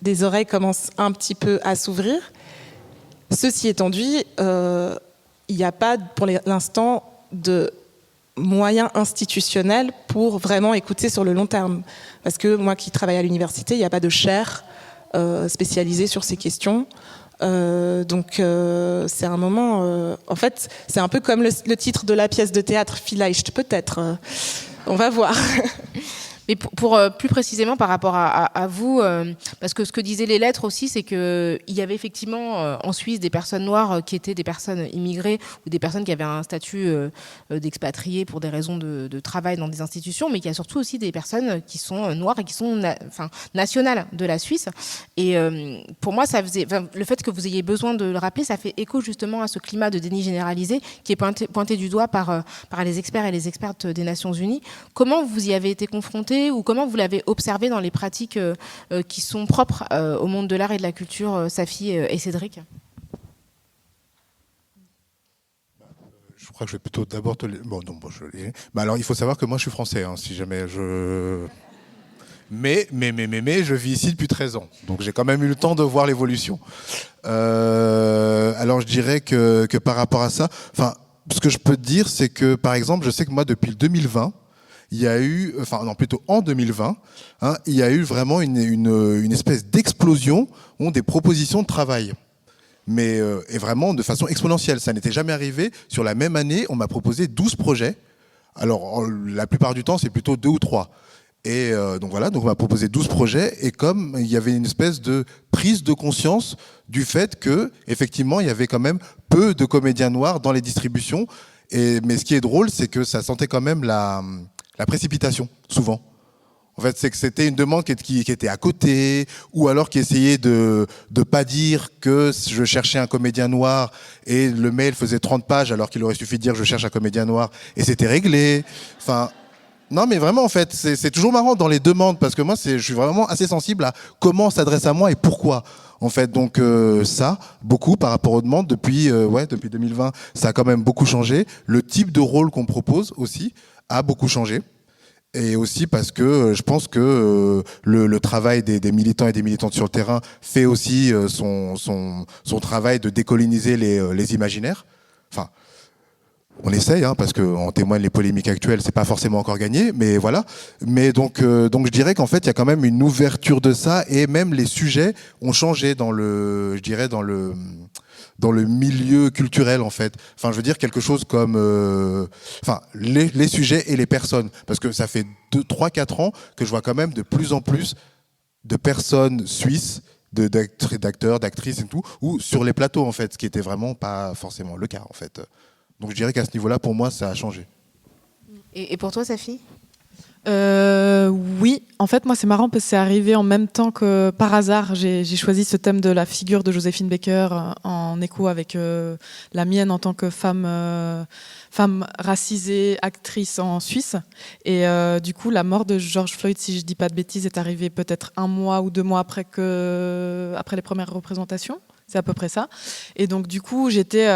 des oreilles commencent un petit peu à s'ouvrir. Ceci étant dit, il n'y a pas pour l'instant de moyens institutionnels pour vraiment écouter sur le long terme. Parce que moi qui travaille à l'université, il n'y a pas de chaire spécialisée sur ces questions. Donc c'est un moment... en fait, c'est un peu comme le titre de la pièce de théâtre, Vielleicht, peut-être. On va voir. Mais pour plus précisément par rapport à vous, parce que ce que disaient les lettres aussi, c'est qu'il y avait effectivement en Suisse des personnes noires qui étaient des personnes immigrées ou des personnes qui avaient un statut d'expatriés pour des raisons de travail dans des institutions, mais qu'il y a surtout aussi des personnes qui sont noires et qui sont nationales de la Suisse. Et pour moi, le fait que vous ayez besoin de le rappeler, ça fait écho justement à ce climat de déni généralisé qui est pointé du doigt par les experts et les expertes des Nations Unies. Comment vous y avez été confrontés ou comment vous l'avez observé dans les pratiques qui sont propres au monde de l'art et de la culture, Safi et Cédric? Je crois que je vais plutôt d'abord te... alors, il faut savoir que moi, je suis français, si jamais je... Mais je vis ici depuis 13 ans. Donc, j'ai quand même eu le temps de voir l'évolution. Alors, je dirais que par rapport à ça... ce que je peux te dire, c'est que, par exemple, je sais que moi, depuis le 2020, il y a eu, plutôt en 2020, il y a eu vraiment une espèce d'explosion des propositions de travail. Mais et vraiment de façon exponentielle. Ça n'était jamais arrivé. Sur la même année, on m'a proposé 12 projets. Alors, la plupart du temps, c'est plutôt 2 ou 3. Et donc on m'a proposé 12 projets. Et comme il y avait une espèce de prise de conscience du fait que, effectivement, il y avait quand même peu de comédiens noirs dans les distributions. Mais ce qui est drôle, c'est que ça sentait quand même la précipitation, souvent. En fait, c'est que c'était une demande qui était à côté, ou alors qui essayait de pas dire que je cherchais un comédien noir et le mail faisait 30 pages alors qu'il aurait suffi de dire je cherche un comédien noir et c'était réglé. Non, mais vraiment, en fait, c'est toujours marrant dans les demandes parce que moi, je suis vraiment assez sensible à comment on s'adresse à moi et pourquoi. En fait, donc ça, beaucoup par rapport aux demandes depuis 2020, ça a quand même beaucoup changé. Le type de rôle qu'on propose aussi a beaucoup changé. Et aussi parce que je pense que le travail des militants et des militantes sur le terrain fait aussi son travail de décoloniser les imaginaires. On essaye, parce qu'en témoignent les polémiques actuelles, c'est pas forcément encore gagné, mais voilà. Mais donc je dirais qu'en fait, il y a quand même une ouverture de ça, et même les sujets ont changé dans le milieu culturel, en fait. Je veux dire quelque chose comme les sujets et les personnes, parce que ça fait 3-4 ans que je vois quand même de plus en plus de personnes suisses, d'acteurs, d'actrices et tout, ou sur les plateaux, en fait, ce qui était vraiment pas forcément le cas, en fait. Donc je dirais qu'à ce niveau-là, pour moi, ça a changé. Et pour toi, Safi ? Oui, en fait, moi, c'est marrant parce que c'est arrivé en même temps que, par hasard, j'ai choisi ce thème de la figure de Joséphine Baker en écho avec la mienne en tant que femme racisée, actrice en Suisse. Et du coup, la mort de George Floyd, si je dis pas de bêtises, est arrivée peut-être 1 mois ou 2 mois après les premières représentations. C'est à peu près ça. Et donc, du coup, j'étais...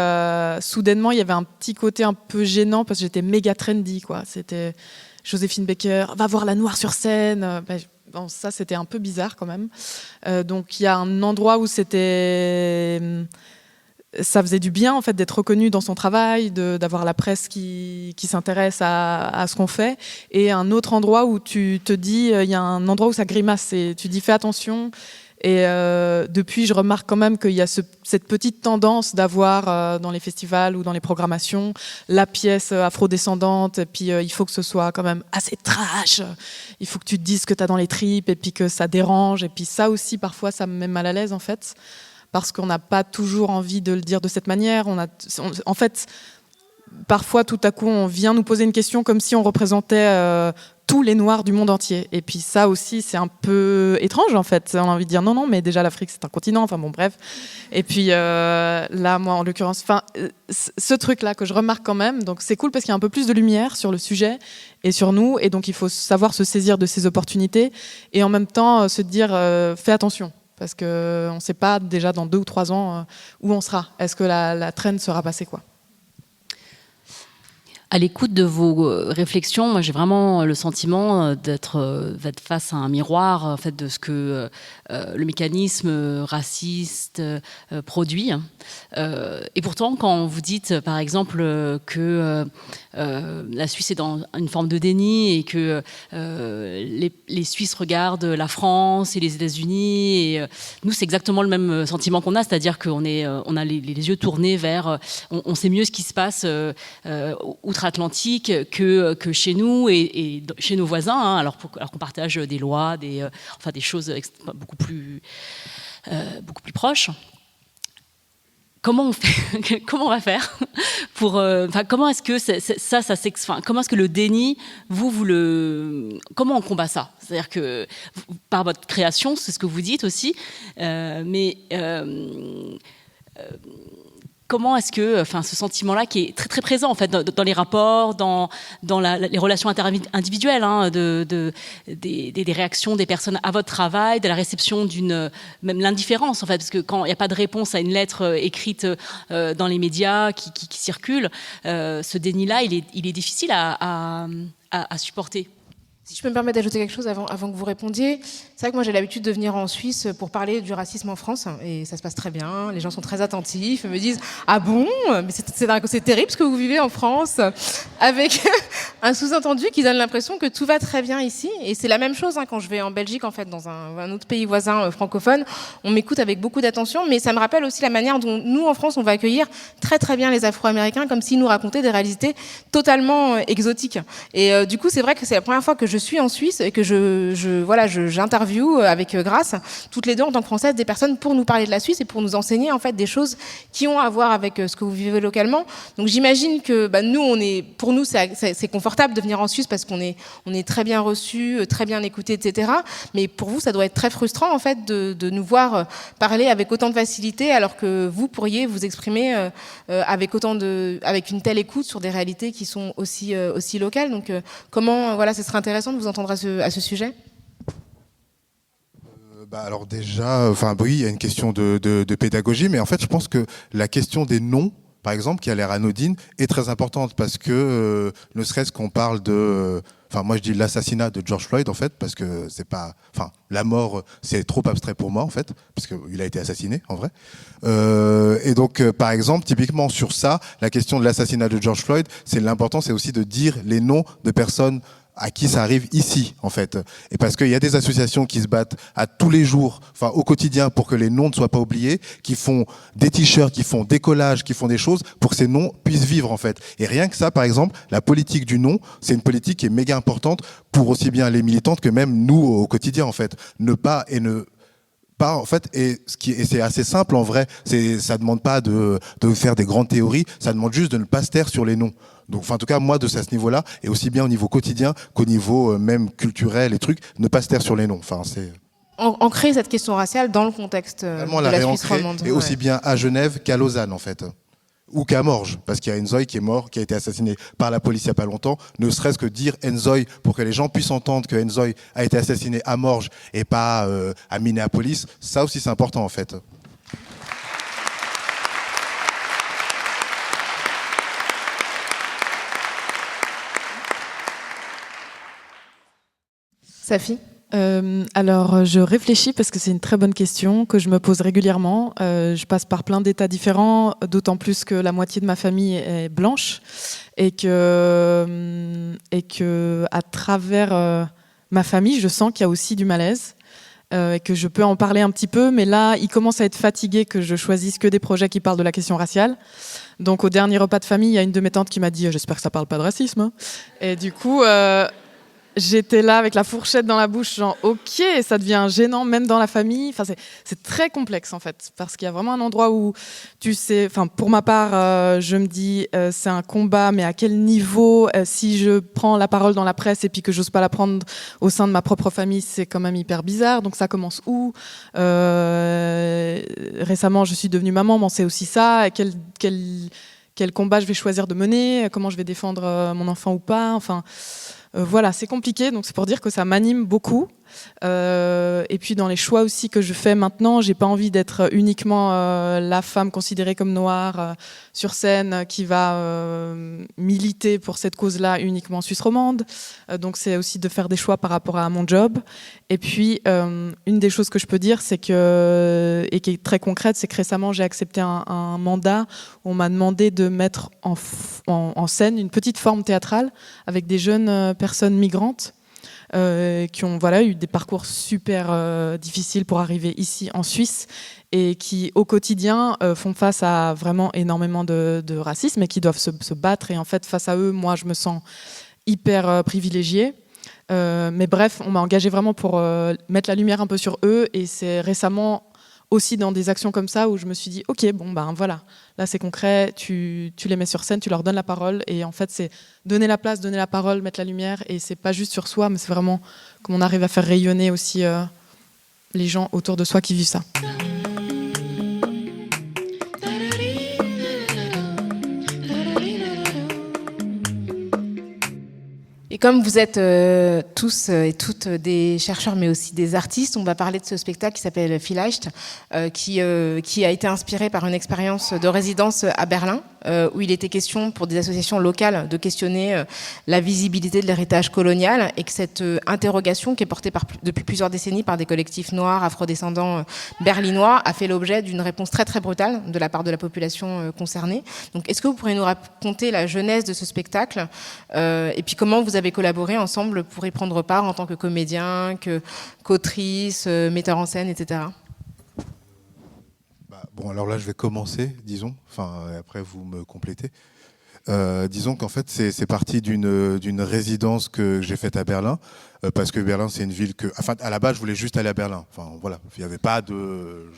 soudainement, il y avait un petit côté un peu gênant parce que j'étais méga trendy, quoi. C'était Joséphine Baker, va voir la noire sur scène. Ça, c'était un peu bizarre quand même. Donc, il y a un endroit où c'était... ça faisait du bien en fait d'être reconnu dans son travail, d'avoir la presse qui s'intéresse à ce qu'on fait, et un autre endroit où tu te dis, il y a un endroit où ça grimace et tu dis fais attention. Et depuis, je remarque quand même qu'il y a cette petite tendance d'avoir dans les festivals ou dans les programmations la pièce afrodescendante, et puis il faut que ce soit quand même assez trash, il faut que tu te dises ce que tu as dans les tripes, et puis que ça dérange, et puis ça aussi parfois ça me met mal à l'aise en fait, parce qu'on n'a pas toujours envie de le dire de cette manière. En fait, parfois tout à coup on vient nous poser une question comme si on représentait tous les Noirs du monde entier. Et puis ça aussi, c'est un peu étrange en fait. On a envie de dire non, mais déjà l'Afrique c'est un continent, enfin bon bref. Et puis là, moi en l'occurrence, ce truc-là que je remarque quand même, donc c'est cool parce qu'il y a un peu plus de lumière sur le sujet et sur nous, et donc il faut savoir se saisir de ces opportunités et en même temps se dire fais attention. Parce qu'on ne sait pas déjà dans 2 ou 3 ans où on sera. Est-ce que la traîne sera passée, quoi ? À l'écoute de vos réflexions, moi j'ai vraiment le sentiment d'être face à un miroir en fait, de ce que le mécanisme raciste produit. Et pourtant, quand vous dites par exemple que la Suisse est dans une forme de déni et que les Suisses regardent la France et les États-Unis, et nous c'est exactement le même sentiment qu'on a, c'est-à-dire qu'on a les yeux tournés vers, on sait mieux ce qui se passe outre-Atlantique que chez nous et chez nos voisins, hein, alors qu'on partage des lois, des choses beaucoup plus proches. Comment on va faire pour comment est-ce que comment est-ce que le déni comment on combat ça? C'est-à-dire que par votre création, c'est ce que vous dites aussi, mais comment est-ce que, ce sentiment-là qui est très très présent en fait dans les rapports, dans les relations interindividuelles, hein, des réactions des personnes à votre travail, de la réception même l'indifférence en fait, parce que quand il n'y a pas de réponse à une lettre écrite dans les médias qui circule, ce déni-là, il est difficile à supporter. Si je peux me permettre d'ajouter quelque chose avant que vous répondiez, c'est vrai que moi j'ai l'habitude de venir en Suisse pour parler du racisme en France, et ça se passe très bien, les gens sont très attentifs, me disent « Ah bon ? Mais c'est terrible ce que vous vivez en France !» avec un sous-entendu qui donne l'impression que tout va très bien ici, et c'est la même chose quand je vais en Belgique, en fait, dans un autre pays voisin francophone, on m'écoute avec beaucoup d'attention, mais ça me rappelle aussi la manière dont nous en France on va accueillir très très bien les Afro-Américains, comme s'ils nous racontaient des réalités totalement exotiques. Et du coup c'est vrai que c'est la première fois que je suis en Suisse et que j'interviewe avec Grâce toutes les deux en tant que Françaises des personnes pour nous parler de la Suisse et pour nous enseigner en fait des choses qui ont à voir avec ce que vous vivez localement. Donc j'imagine que pour nous c'est confortable de venir en Suisse parce qu'on est très bien reçus, très bien écoutés, etc. Mais pour vous ça doit être très frustrant en fait de nous voir parler avec autant de facilité alors que vous pourriez vous exprimer avec une telle écoute sur des réalités qui sont aussi locales. Donc comment ce serait intéressant de vous entendre à ce sujet. Alors déjà, oui, il y a une question de pédagogie, mais en fait, je pense que la question des noms, par exemple, qui a l'air anodine, est très importante parce que ne serait-ce qu'on parle de, moi je dis l'assassinat de George Floyd en fait, parce que c'est pas, la mort c'est trop abstrait pour moi en fait, parce qu'il a été assassiné en vrai. Et donc par exemple, typiquement sur ça, la question de l'assassinat de George Floyd, l'important c'est aussi de dire les noms de personnes à qui ça arrive ici, en fait. Et parce qu'il y a des associations qui se battent à tous les jours, au quotidien, pour que les noms ne soient pas oubliés, qui font des t-shirts, qui font des collages, qui font des choses pour que ces noms puissent vivre, en fait. Et rien que ça, par exemple, la politique du nom, c'est une politique qui est méga importante pour aussi bien les militantes que même nous au quotidien, en fait. En fait, et c'est assez simple en vrai, ça demande pas de faire des grandes théories, ça demande juste de ne pas se taire sur les noms. Donc, en tout cas, moi, de ce niveau-là, et aussi bien au niveau quotidien qu'au niveau même culturel et trucs, ne pas se taire sur les noms. Ancrer cette question raciale dans le contexte de la Suisse romande. Et aussi bien à Genève qu'à Lausanne, en fait. Ou qu'à Morges, parce qu'il y a Enzoï qui est mort, qui a été assassiné par la police il n'y a pas longtemps, ne serait-ce que dire Enzoï pour que les gens puissent entendre que Enzoï a été assassiné à Morges et pas à Minneapolis, ça aussi c'est important en fait. Safi ? Alors, je réfléchis parce que c'est une très bonne question que je me pose régulièrement. Je passe par plein d'états différents, d'autant plus que la moitié de ma famille est blanche et que à travers ma famille, je sens qu'il y a aussi du malaise. Et que je peux en parler un petit peu, mais là, il commence à être fatigué que je choisisse que des projets qui parlent de la question raciale. Donc, au dernier repas de famille, il y a une de mes tantes qui m'a dit « J'espère que ça parle pas de racisme hein. ». Et du coup, j'étais là avec la fourchette dans la bouche, genre ok, ça devient gênant même dans la famille. Enfin, c'est très complexe en fait, parce qu'il y a vraiment un endroit où tu sais, enfin pour ma part, je me dis c'est un combat, mais à quel niveau si je prends la parole dans la presse et puis que j'ose pas la prendre au sein de ma propre famille, c'est quand même hyper bizarre. Donc ça commence où récemment, je suis devenue maman, mais c'est aussi ça. Quel combat je vais choisir de mener, comment je vais défendre mon enfant ou pas. Enfin. Voilà, c'est compliqué, donc c'est pour dire que ça m'anime beaucoup. Et puis dans les choix aussi que je fais maintenant, j'ai pas envie d'être uniquement la femme considérée comme noire sur scène qui va militer pour cette cause-là uniquement en Suisse romande. Donc c'est aussi de faire des choix par rapport à mon job. Et puis une des choses que je peux dire, c'est que et qui est très concrète, c'est que récemment j'ai accepté un mandat où on m'a demandé de mettre en scène une petite forme théâtrale avec des jeunes personnes migrantes. Qui ont eu des parcours super difficiles pour arriver ici en Suisse et qui au quotidien font face à vraiment énormément de racisme et qui doivent se battre. Et en fait, face à eux, moi, je me sens hyper privilégiée. Mais bref, on m'a engagée vraiment pour mettre la lumière un peu sur eux. Et c'est récemment aussi dans des actions comme ça où je me suis dit ok, bon ben voilà, là c'est concret, tu les mets sur scène, tu leur donnes la parole et en fait c'est donner la place, donner la parole, mettre la lumière et c'est pas juste sur soi mais c'est vraiment comme on arrive à faire rayonner aussi les gens autour de soi qui vivent ça. Et comme vous êtes tous et toutes des chercheurs, mais aussi des artistes, on va parler de ce spectacle qui s'appelle Vielleicht, qui a été inspiré par une expérience de résidence à Berlin, où il était question pour des associations locales de questionner la visibilité de l'héritage colonial, et que cette interrogation, qui est portée depuis plusieurs décennies par des collectifs noirs, afrodescendants berlinois, a fait l'objet d'une réponse très très brutale de la part de la population concernée. Donc, est-ce que vous pourriez nous raconter la genèse de ce spectacle, et puis comment vous avez collaboré ensemble pour y prendre part en tant que comédien, qu'autrice, metteur en scène, etc. Bon, alors là, je vais commencer, disons. Enfin, après, vous me complétez. Disons qu'en fait, c'est parti d'une résidence que j'ai faite à Berlin, parce que Berlin, c'est une ville que... Enfin, à la base, je voulais juste aller à Berlin. Enfin, voilà, il n'y avait pas de...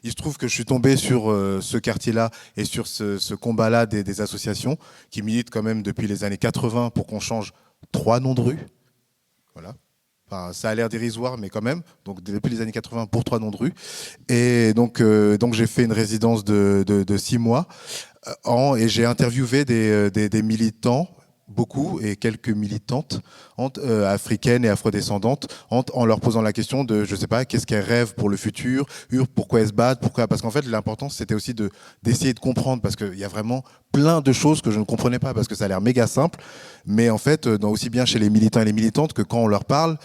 Il se trouve que je suis tombé sur ce quartier-là et sur ce combat-là des associations qui militent quand même depuis les années 80 pour qu'on change 3 noms de rue. Voilà. Enfin, ça a l'air dérisoire, mais quand même. Donc, depuis les années 80 pour 3 noms de rue. Et donc j'ai fait une résidence de 6 mois et j'ai interviewé des militants, beaucoup, et quelques militantes africaines et afrodescendantes en leur posant la question de, je sais pas, qu'est-ce qu'elles rêvent pour le futur, pourquoi elles se battent, pourquoi, parce qu'en fait l'important c'était aussi d'essayer de comprendre, parce qu'il y a vraiment plein de choses que je ne comprenais pas, parce que ça a l'air méga simple, mais en fait aussi bien chez les militants et les militantes que quand on leur parle,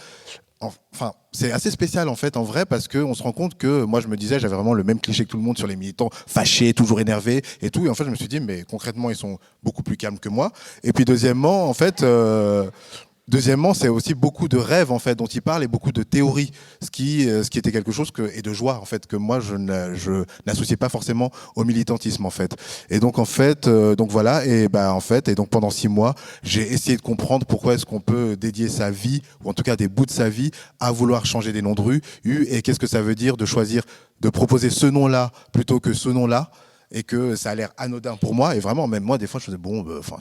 enfin, c'est assez spécial en fait, en vrai, parce qu'on se rend compte que moi je me disais, j'avais vraiment le même cliché que tout le monde sur les militants, fâchés, toujours énervés et tout. Et en fait, je me suis dit, mais concrètement, ils sont beaucoup plus calmes que moi. Et puis deuxièmement, en fait, c'est aussi beaucoup de rêves en fait dont ils parlent et beaucoup de théories, ce qui était quelque chose et de joie en fait que moi je n'associais pas forcément au militantisme en fait. Et donc en fait, donc voilà, et donc pendant 6 mois, j'ai essayé de comprendre pourquoi est-ce qu'on peut dédier sa vie ou en tout cas des bouts de sa vie à vouloir changer des noms de rue et qu'est-ce que ça veut dire de choisir de proposer ce nom-là plutôt que ce nom-là. Et que ça a l'air anodin pour moi, et vraiment, même moi, des fois, je faisais,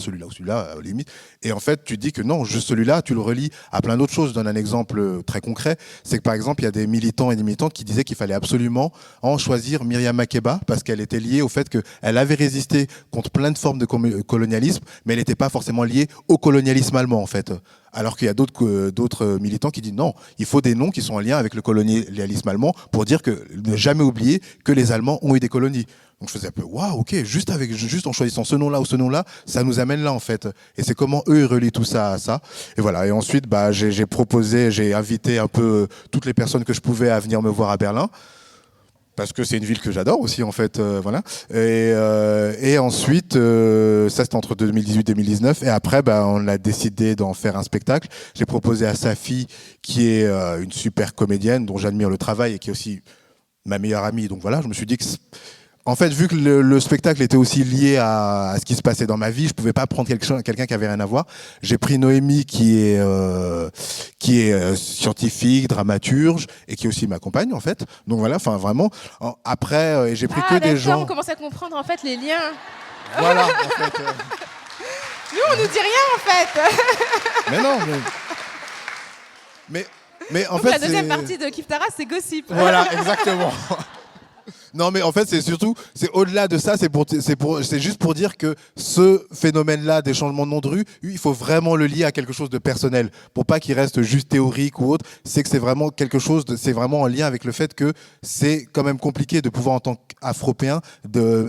celui-là ou celui-là, limite. Et en fait, tu te dis que non, juste celui-là, tu le relis à plein d'autres choses. Je donne un exemple très concret, c'est que par exemple, il y a des militants et des militantes qui disaient qu'il fallait absolument choisir Myriam Makeba, parce qu'elle était liée au fait qu'elle avait résisté contre plein de formes de colonialisme, mais elle n'était pas forcément liée au colonialisme allemand, en fait. Alors qu'il y a d'autres militants qui disent non, il faut des noms qui sont en lien avec le colonialisme allemand pour dire que ne jamais oublier que les Allemands ont eu des colonies. Donc je faisais un peu waouh, ok, juste en choisissant ce nom-là ou ce nom-là, ça nous amène là en fait. Et c'est comment eux ils relient tout ça à ça. Et voilà. Et ensuite, j'ai invité un peu toutes les personnes que je pouvais à venir me voir à Berlin. Parce que c'est une ville que j'adore aussi en fait, voilà. Et ensuite, ça c'était entre 2018 et 2019. Et après, on a décidé d'en faire un spectacle. J'ai proposé à Safi, qui est une super comédienne dont j'admire le travail et qui est aussi ma meilleure amie. Donc voilà, je me suis dit que en fait, vu que le spectacle était aussi lié à ce qui se passait dans ma vie, je pouvais pas prendre quelqu'un qui avait rien à voir. J'ai pris Noémie qui est scientifique, dramaturge et qui est aussi ma compagne en fait. Donc voilà, enfin vraiment. Après, j'ai pris que des gens. On commence à comprendre en fait les liens. Voilà. En fait, Nous, on nous dit rien en fait. Mais non. Mais en Donc, fait, la deuxième partie de Kif Taras, c'est gossip. Voilà, exactement. Non, mais en fait, c'est au-delà de ça, c'est juste pour dire que ce phénomène-là des changements de nom de rue, il faut vraiment le lier à quelque chose de personnel, pour pas qu'il reste juste théorique ou autre. C'est que c'est vraiment quelque chose c'est vraiment en lien avec le fait que c'est quand même compliqué de pouvoir, en tant qu'Afropéen,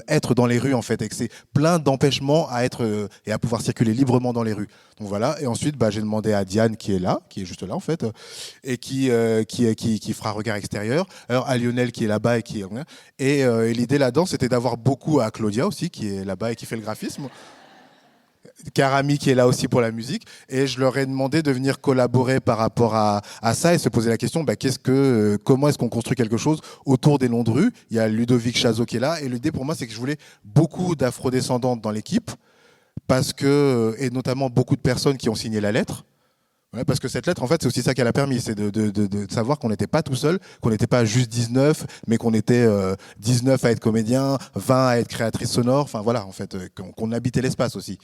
être dans les rues, en fait, et que c'est plein d'empêchements à être, et à pouvoir circuler librement dans les rues. Donc voilà. Et ensuite, j'ai demandé à Diane, qui est juste là, en fait, et qui fera regard extérieur. Alors, à Lionel, qui est là-bas et l'idée là-dedans, c'était d'avoir beaucoup à Claudia aussi, qui est là-bas et qui fait le graphisme. Karami, qui est là aussi pour la musique. Et je leur ai demandé de venir collaborer par rapport à ça et se poser la question, comment est-ce qu'on construit quelque chose autour des noms de rue. Il y a Ludovic Chazot qui est là. Et l'idée pour moi, c'est que je voulais beaucoup d'afrodescendantes dans l'équipe, et notamment beaucoup de personnes qui ont signé la lettre. Ouais, parce que cette lettre, en fait, c'est aussi ça qu'elle a permis, c'est de savoir qu'on n'était pas tout seul, qu'on n'était pas juste 19, mais qu'on était 19 à être comédien, 20 à être créatrice sonore, enfin voilà, en fait, qu'on habitait l'espace aussi.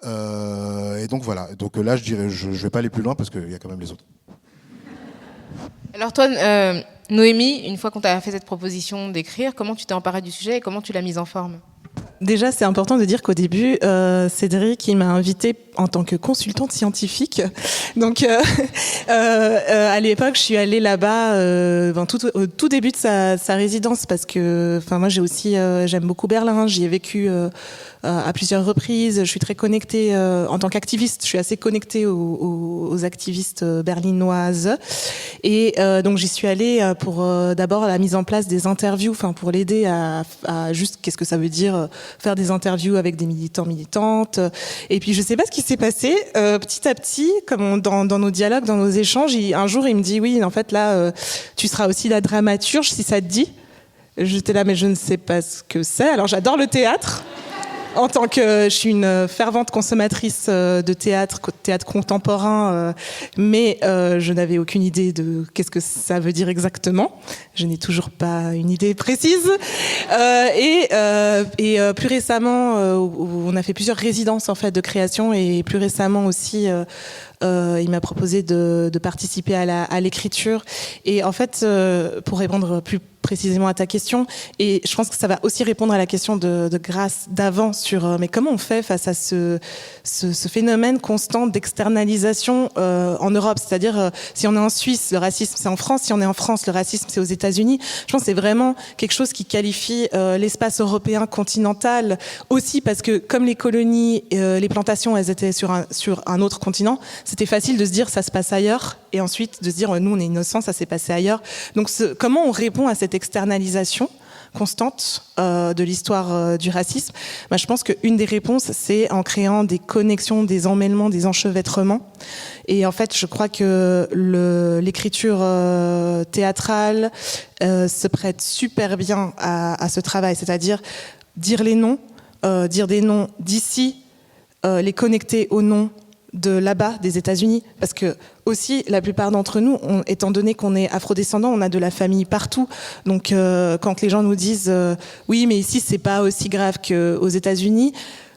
Et donc voilà, donc là, je dirais, je vais pas aller plus loin parce qu'il y a quand même les autres. Alors toi, Noémie, une fois qu'on t'a fait cette proposition d'écrire, comment tu t'es emparée du sujet et comment tu l'as mise en forme ? Déjà, c'est important de dire qu'au début, Cédric, il m'a invitée en tant que consultante scientifique. Donc, à l'époque, je suis allée là-bas au tout début de sa résidence parce que, moi, j'aime beaucoup Berlin. J'y ai vécu à plusieurs reprises. Je suis très connectée en tant qu'activiste. Je suis assez connectée aux activistes berlinoises. Et donc, j'y suis allée pour d'abord la mise en place des interviews, pour l'aider à juste qu'est-ce que ça veut dire faire des interviews avec des militants, militantes. Et puis, je sais pas ce qui s'est passé. Petit à petit, comme dans nos dialogues, dans nos échanges, un jour, il me dit, oui, en fait, là, tu seras aussi la dramaturge, si ça te dit. J'étais là, mais je ne sais pas ce que c'est. Alors, j'adore le théâtre. En tant que je suis une fervente consommatrice de théâtre contemporain, mais je n'avais aucune idée de qu'est-ce que ça veut dire exactement. Je n'ai toujours pas une idée précise. Et plus récemment, on a fait plusieurs résidences en fait de création et plus récemment aussi. Il m'a proposé de participer à l'écriture. Et en fait, pour répondre plus précisément à ta question, et je pense que ça va aussi répondre à la question de Grâce d'avant sur mais comment on fait face à ce phénomène constant d'externalisation en Europe, c'est-à-dire si on est en Suisse, le racisme c'est en France, si on est en France, le racisme c'est aux États-Unis. Je pense que c'est vraiment quelque chose qui qualifie l'espace européen continental aussi parce que comme les colonies, les plantations, elles étaient sur un autre continent, c'était facile de se dire ça se passe ailleurs et ensuite de se dire nous on est innocents, ça s'est passé ailleurs. Donc comment on répond à cette externalisation constante de l'histoire du racisme? Je pense qu'une des réponses, c'est en créant des connexions, des emmêlements, des enchevêtrements. Et en fait, je crois que l'écriture théâtrale se prête super bien à ce travail, c'est-à-dire dire les noms, dire des noms d'ici, les connecter aux noms de là-bas, des États-Unis, parce que aussi la plupart d'entre nous, étant donné qu'on est afrodescendants, on a de la famille partout. Donc quand les gens nous disent oui, mais ici c'est pas aussi grave qu'aux États-Unis.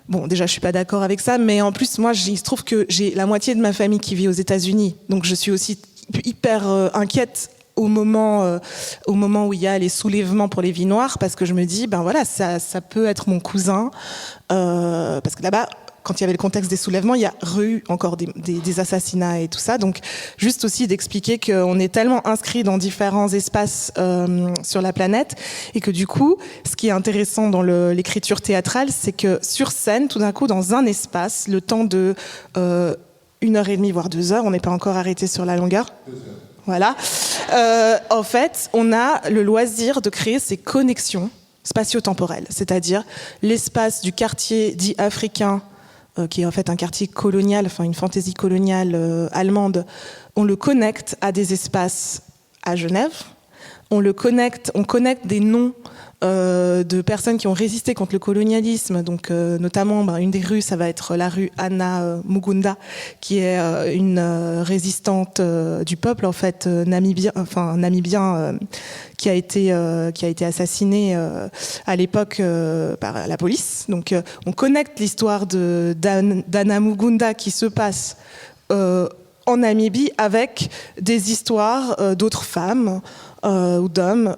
Bon, déjà je suis pas d'accord avec ça, mais en plus moi il se trouve que j'ai la moitié de ma famille qui vit aux États-Unis, donc je suis aussi hyper inquiète au moment où il y a les soulèvements pour les vies noires, parce que je me dis ça peut être mon cousin, parce que là-bas quand il y avait le contexte des soulèvements, il y a eu encore des assassinats et tout ça. Donc, juste aussi d'expliquer qu'on est tellement inscrit dans différents espaces sur la planète et que du coup, ce qui est intéressant dans l'écriture théâtrale, c'est que sur scène, tout d'un coup, dans un espace, le temps de 1h30, voire 2 heures, on n'est pas encore arrêté sur la longueur. 2 heures. Voilà. En fait, on a le loisir de créer ces connexions spatio-temporelles, c'est-à-dire l'espace du quartier dit africain, qui est en fait un quartier colonial, enfin une fantaisie coloniale allemande. On le connecte à des espaces à Genève. On connecte des noms de personnes qui ont résisté contre le colonialisme. Donc, notamment, une des rues, ça va être la rue Anna Mugunda, qui est une résistante du peuple, en fait, namibien, qui a été assassinée à l'époque par la police. Donc, on connecte l'histoire d'Anna Mugunda qui se passe en Namibie avec des histoires d'autres femmes ou d'hommes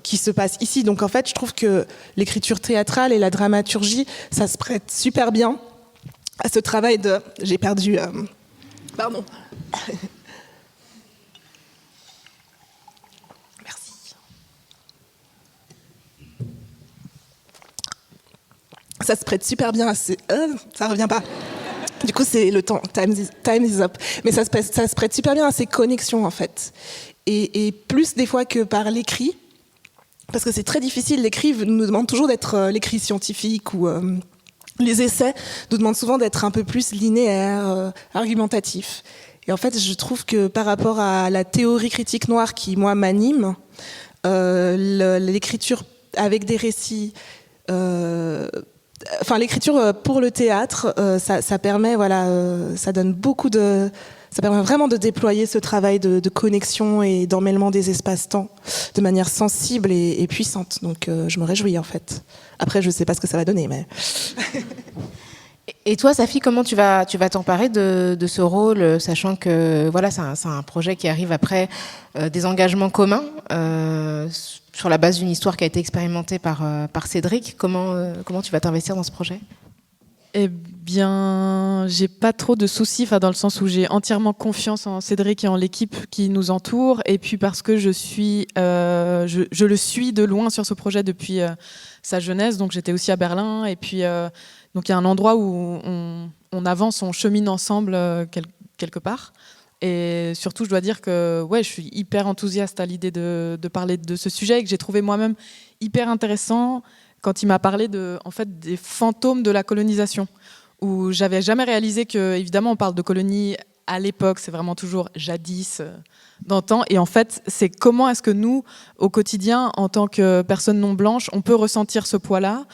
qui se passent ici. Donc en fait, je trouve que l'écriture théâtrale et la dramaturgie, ça se prête super bien à ce travail de... J'ai perdu... Pardon. Merci. Ça se prête super bien à ces... ça revient pas. Du coup, c'est le temps. Time is up. Mais ça se prête super bien à ces connexions, en fait. Et plus des fois que par l'écrit, parce que c'est très difficile. L'écrit nous demande toujours d'être l'écrit scientifique ou les essais nous demandent souvent d'être un peu plus linéaire, argumentatif. Et en fait, je trouve que par rapport à la théorie critique noire qui, moi, m'anime, l'écriture avec des récits... l'écriture pour le théâtre, ça permet, ça donne beaucoup de... Ça permet vraiment de déployer ce travail de connexion et d'emmêlement des espaces-temps de manière sensible et puissante. Donc, je me réjouis, en fait. Après, je ne sais pas ce que ça va donner, mais... Et toi, Safi, comment tu vas t'emparer de ce rôle, sachant que c'est un projet qui arrive après des engagements communs sur la base d'une histoire qui a été expérimentée par Cédric. Comment tu vas t'investir dans ce projet ? Eh bien, j'ai pas trop de soucis, dans le sens où j'ai entièrement confiance en Cédric et en l'équipe qui nous entoure, et puis parce que je le suis de loin sur ce projet depuis sa jeunesse. Donc j'étais aussi à Berlin, et puis donc il y a un endroit où on avance, on chemine ensemble quelque part. Et surtout, je dois dire que je suis hyper enthousiaste à l'idée de parler de ce sujet, et que j'ai trouvé moi-même hyper intéressant quand il m'a parlé des fantômes de la colonisation, où j'avais jamais réalisé que, évidemment, on parle de colonie à l'époque, c'est vraiment toujours jadis, d'antan, et en fait, c'est comment est-ce que nous, au quotidien, en tant que personnes non blanches, on peut ressentir ce poids-là,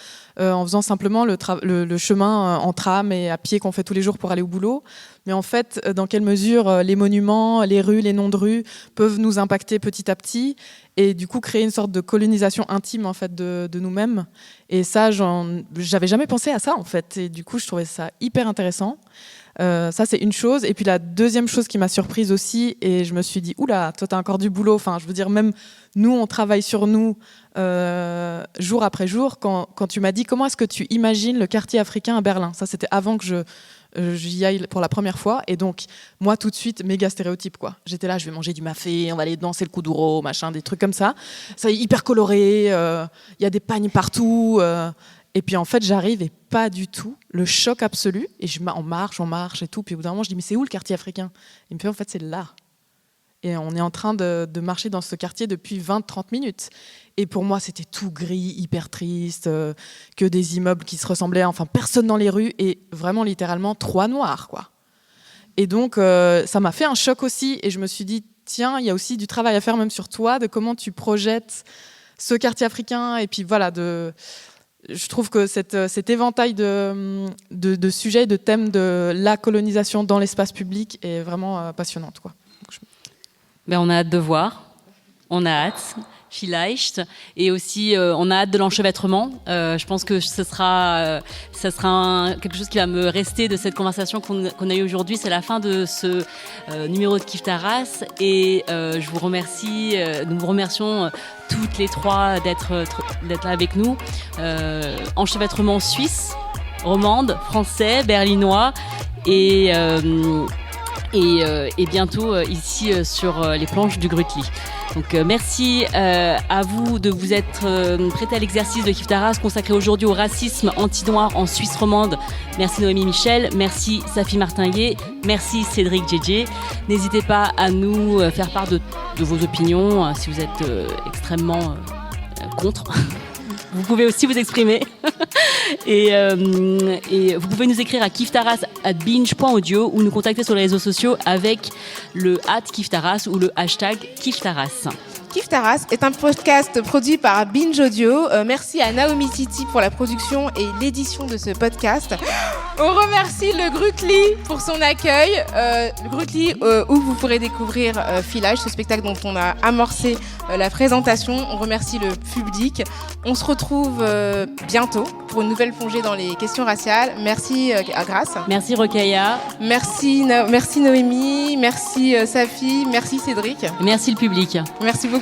en faisant simplement le chemin en tram et à pied qu'on fait tous les jours pour aller au boulot. Mais en fait, dans quelle mesure les monuments, les rues, les noms de rues peuvent nous impacter petit à petit, et du coup créer une sorte de colonisation intime, en fait, de nous-mêmes. Et ça, j'avais jamais pensé à ça, en fait. Et du coup, je trouvais ça hyper intéressant. Ça, c'est une chose. Et puis la deuxième chose qui m'a surprise aussi, et je me suis dit, oula, toi, t'as encore du boulot. Enfin, je veux dire, même nous, on travaille sur nous jour après jour. Quand tu m'as dit, comment est-ce que tu imagines le quartier africain à Berlin ? Ça, c'était avant que j'y aille pour la première fois. Et donc, moi, tout de suite, méga stéréotype, quoi. J'étais là, je vais manger du mafé, on va aller danser le kuduro, machin, des trucs comme ça. Ça est hyper coloré, y a des pagnes partout. Et puis, en fait, j'arrive et pas du tout. Le choc absolu. Et on marche et tout. Puis, au bout d'un moment, je dis, mais c'est où le quartier africain ? Il me fait, en fait, c'est là. Et on est en train de marcher dans ce quartier depuis 20-30 minutes. Et pour moi, c'était tout gris, hyper triste, que des immeubles qui se ressemblaient, enfin, personne dans les rues, et vraiment, littéralement, 3 noirs, quoi. Et donc, ça m'a fait un choc aussi, et je me suis dit, tiens, il y a aussi du travail à faire, même sur toi, de comment tu projettes ce quartier africain, et puis voilà, je trouve que cet éventail de sujets, de thèmes de la colonisation dans l'espace public est vraiment passionnante, quoi. On a hâte de voir, on a hâte, vielleicht, et aussi on a hâte de l'enchevêtrement. Je pense que ça sera quelque chose qui va me rester de cette conversation qu'on a eue aujourd'hui. C'est la fin de ce numéro de Kif Taras, et je vous remercie, nous vous remercions toutes les trois d'être là avec nous. Enchevêtrement suisse, romande, français, berlinois et bientôt ici sur les planches du Grutli. Donc merci à vous de vous être prêté à l'exercice de Kif Taras consacré aujourd'hui au racisme anti-noir en Suisse romande. Merci Noémie Michel, merci Safi Martinguet, merci Cédric Djedje. N'hésitez pas à nous faire part de vos opinions si vous êtes extrêmement contre. Vous pouvez aussi vous exprimer. et vous pouvez nous écrire à kiftaras@binge.audio ou nous contacter sur les réseaux sociaux avec le @kiftaras ou le hashtag Kiftaras. Kif Taras est un podcast produit par Binge Audio. Merci à Naomi Titi pour la production et l'édition de ce podcast. On remercie le Grutli pour son accueil. Le Grutli où vous pourrez découvrir Filage, ce spectacle dont on a amorcé la présentation. On remercie le public. On se retrouve bientôt pour une nouvelle plongée dans les questions raciales. Merci à Grace. Merci Rokhaya. Merci Noémie. Merci Safi. Merci Cédric. Merci le public. Merci beaucoup.